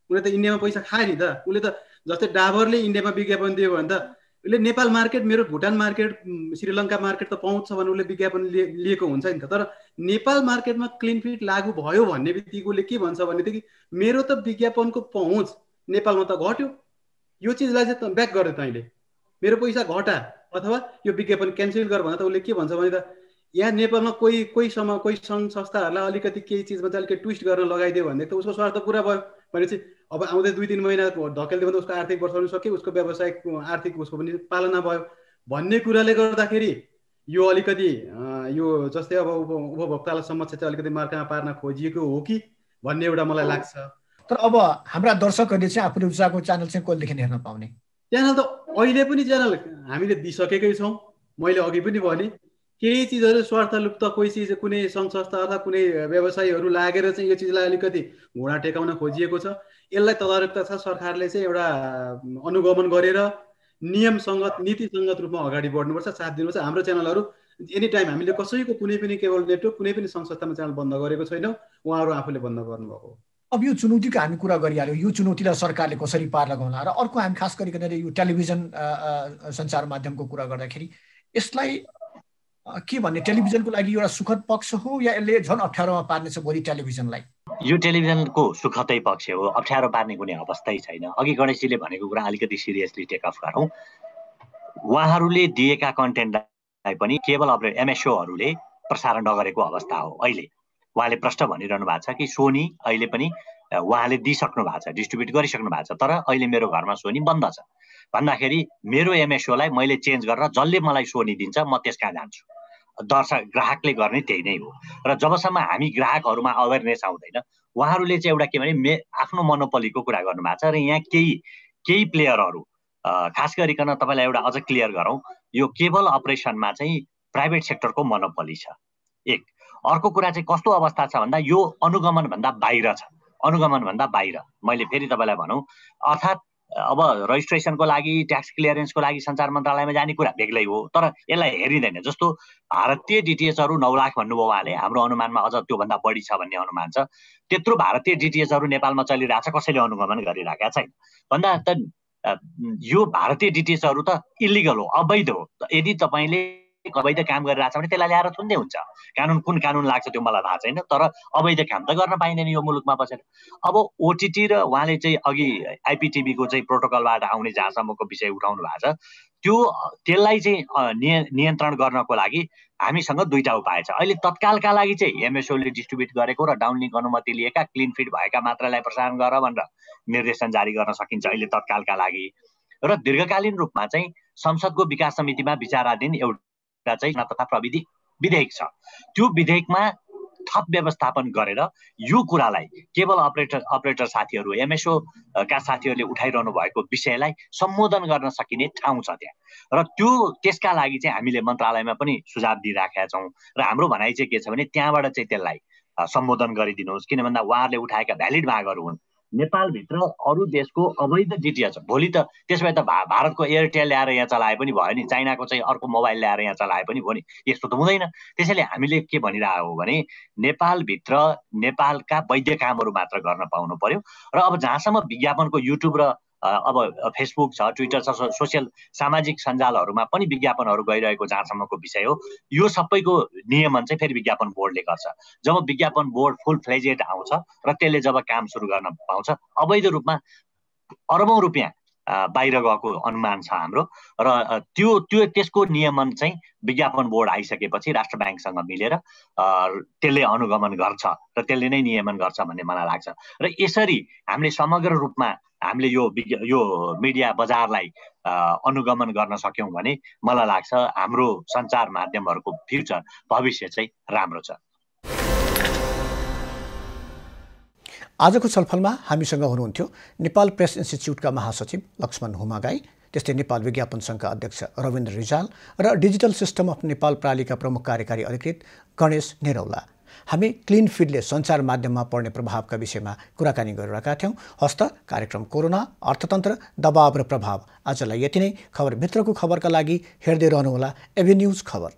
उनीहरूले त इन्डियामा पैसा खायो नि त। उसले त जस्तै डाबरले इन्डियामा विज्ञापन दियो भने त उसले नेपाल मार्केट, मेरो भुटान मार्केट, श्रीलङ्का मार्केट त पाउँछ भने उसले विज्ञापन लिएको हुन्छ नि त। तर नेपाल मार्केटमा क्लिन फिट लागू भयो भन्ने बित्तिकै उसले के भन्छ भनेदेखि मेरो त विज्ञापनको पहुँच नेपालमा त घट्यो, यो चिजलाई चाहिँ ब्याक गर्दै तैँले मेरो पैसा घटा अथवा यो विज्ञापन क्यान्सल गर भन्दा त उसले के भन्छ भने त यहाँ नेपालमा कोही सङ्घ संस्थाहरूलाई अलिकति केही चिजमा चाहिँ अलिकति ट्विस्ट गर्न लगाइदियो भने त उसको स्वार्थ पुरा भयो भनेपछि अब आउँदै 2-3 महिना धकेल्दियो भने उसको आर्थिक वर्ष पनि सक्यो, उसको व्यावसायिक आर्थिक उसको पनि पालना भयो भन्ने कुराले गर्दाखेरि यो अलिकति यो जस्तै अब उपभोक्तालाई समक्ष चाहिँ अलिकति मार्कामा पार्न खोजिएको हो कि भन्ने एउटा मलाई लाग्छ। तर अब हाम्रा दर्शकहरूले चाहिँ आफूले रुचाएको च्यानल चाहिँ कहिलेदेखि हेर्न पाउने? च्यानल त अहिले पनि च्यानल हामीले दिइसकेकै छौँ। मैले अघि पनि भने केही चिजहरू स्वार्थलुप्त कोही चिज कुनै सङ्घ संस्था अथवा कुनै व्यवसायीहरू लागेर चाहिँ यो चिजलाई अलिकति घुँडा टेकाउन खोजिएको छ। यसलाई तदारुकता छ सरकारले चाहिँ एउटा अनुगमन गरेर नियम सङ्गत नीति सङ्गत रूपमा अगाडि बढ्नुपर्छ, साथ दिनुपर्छ। हाम्रो च्यानलहरू एनी टाइम हामीले कसैको कुनै पनि केबल नेटवर्क कुनै पनि सङ्घ संस्थामा च्यानल बन्द गरेको छैनौँ, उहाँहरू आफूले बन्द गर्नुभएको हो। अब यो चुनौतीको हामी कुरा गरिहाल्यौँ, यो चुनौतीलाई सरकारले कसरी पार लगाउला र अर्को हामी खास गरिकन यो टेलिभिजन सञ्चार माध्यमको कुरा गर्दाखेरि यसलाई के भन्ने, टेलिभिजनको लागि एउटा सुखद पक्ष हो या यसले झन् अप्ठ्यारोमा पार्नेछ भोलि टेलिभिजनलाई? यो टेलिभिजनको सुखदै पक्ष हो, अप्ठ्यारो पार्ने कुनै अवस्थै छैन। अघि गणेशजीले भनेको कुरा अलिकति सिरियसली टेक अफ गरौँ। उहाँहरूले दिएका कन्टेन्टलाई पनि केबल अपरेटर एमएसओहरूले प्रसारण नगरेको अवस्था हो। अहिले उहाँले प्रश्न भनिरहनु भएको छ कि सोनी अहिले पनि उहाँले दिइसक्नु भएको छ, डिस्ट्रिब्युट गरिसक्नु भएको छ, तर अहिले मेरो घरमा सोनी बन्द छ भन्दाखेरि मेरो एमएसओलाई मैले चेन्ज गरेर जसले मलाई सोनी दिन्छ म त्यसका जान्छु। दर्शक ग्राहकले गर्ने त्यही नै हो। र जबसम्म हामी ग्राहकहरूमा अवेरनेस आउँदैन, उहाँहरूले चाहिँ एउटा के भने आफ्नो मोनोपोलीको कुरा गर्नुभएको छ। र यहाँ केही प्लेयरहरू खास गरिकन तपाईँलाई एउटा अझ क्लियर गरौँ, यो केबल अपरेसनमा चाहिँ प्राइभेट सेक्टरको मोनोपोली छ एक। अर्को कुरा चाहिँ कस्तो अवस्था छ भन्दा यो अनुगमनभन्दा बाहिर छ, अनुगमनभन्दा बाहिर। मैले फेरि तपाईँलाई भनौँ, अर्थात् अब रजिस्ट्रेसनको लागि ट्याक्स क्लियरेन्सको लागि सञ्चार मन्त्रालयमा जाने कुरा बेग्लै हो, तर यसलाई हेरिँदैन। जस्तो भारतीय डिटिएचहरू 9 लाख भन्नुभयो उहाँले, हाम्रो अनुमानमा अझ त्योभन्दा बढी छ भन्ने अनुमान छ। त्यत्रो भारतीय डिटिएचहरू नेपालमा चलिरहेछ, कसैले अनुगमन गरिरहेका छैन भन्दा त यो भारतीय डिटिएचहरू त इलिगल हो, अवैध हो। यदि तपाईँले अवैध काम गरिरहेछ भने त्यसलाई ल्याएर थुन्दै हुन्छ। कुन कानुन लाग्छ त्यो मलाई थाहा छैन, तर अवैध काम त गर्न पाइँदैन यो मुलुकमा बसेर। अब ओटिटी र उहाँले चाहिँ अघि आइपिटिभीको चाहिँ प्रोटोकलबाट आउने जहाँसम्मको विषय उठाउनु भएको छ, त्यसलाई चाहिँ नियन्त्रण गर्नको लागि हामीसँग दुईटा उपाय छ। अहिले तत्कालका लागि चाहिँ एमएसओले डिस्ट्रिब्युट गरेको र डाउनलिङ्क अनुमति लिएका क्लिन फिड भएका मात्रैलाई प्रसारण गर भनेर निर्देशन जारी गर्न सकिन्छ अहिले तत्कालका लागि। र दीर्घकालीन रूपमा चाहिँ संसदको विकास समितिमा विचाराधीन एउटा चाहिँ तथा प्रविधि विधेयक छ। त्यो विधेयकमा थप व्यवस्थापन गरेर यो कुरालाई केबल अपरेटर साथीहरू, एमएसओ का साथीहरूले उठाइरहनु भएको विषयलाई सम्बोधन गर्न सकिने ठाउँ छ त्यहाँ। र त्यसका लागि चाहिँ हामीले मन्त्रालयमा पनि सुझाव दिइराखेका छौँ। र हाम्रो भनाइ चाहिँ के छ भने त्यहाँबाट चाहिँ त्यसलाई सम्बोधन गरिदिनुहोस्, किन भन्दा उहाँहरूले उठाएका भ्यालिड मागहरू हुन्। नेपालभित्र अरू देशको अवैध डिटिएच भोलि त त्यसो भए त भारतको एयरटेल ल्याएर यहाँ चलाए पनि भयो नि, चाइनाको चाहिँ अर्को मोबाइल ल्याएर यहाँ चलाए पनि भयो नि, यस्तो त हुँदैन। त्यसैले हामीले के भनिरहेको हो भने नेपालभित्र नेपालका वैध कामहरू मात्र गर्न पाउनु पर्यो। र अब जहाँसम्म विज्ञापनको युट्युब र अब फेसबुक छ, ट्विटर छ, सोसियल सामाजिक सञ्जालहरूमा पनि विज्ञापनहरू गइरहेको जहाँसम्मको विषय हो, यो सबैको नियमन चाहिँ फेरि विज्ञापन बोर्डले गर्छ। जब विज्ञापन बोर्ड फुल फ्लेजेड आउँछ र त्यसले जब काम सुरु गर्न पाउँछ, अवैध रूपमा अरबौं रुपियाँ बाहिर गएको अनुमान छ हाम्रो। र त्यसको नियमन चाहिँ विज्ञापन बोर्ड आइसकेपछि राष्ट्र ब्याङ्कसँग मिलेर त्यसले अनुगमन गर्छ र त्यसले नै नियमन गर्छ भन्ने मलाई लाग्छ। र यसरी हामीले समग्र रूपमा हामीले यो मिडिया बजारलाई अनुगमन गर्न सक्यौँ भने मलाई लाग्छ हाम्रो सञ्चार माध्यमहरूको फ्युचर भविष्य चाहिँ राम्रो छ। आजको छलफलमा हामीसँग हुनुहुन्थ्यो नेपाल प्रेस इन्स्टिच्युटका महासचिव लक्ष्मण हुमागाई, त्यस्तै नेपाल विज्ञापन सङ्घका अध्यक्ष रविन्द्र रिजाल र डिजिटल सिस्टम अफ नेपाल प्रालिका प्रमुख कार्यकारी अधिकृत गणेश निरौला। हामी क्लिन फिडले सञ्चार माध्यममा पर्ने प्रभावका विषयमा कुराकानी गरिरहेका थियौँ। हस्त कार्यक्रम कोरोना, अर्थतन्त्र, दबाव र प्रभाव आजलाई यति नै। खबरभित्रको खबरका लागि हेर्दै रहनुहोला एभी न्युज खबर।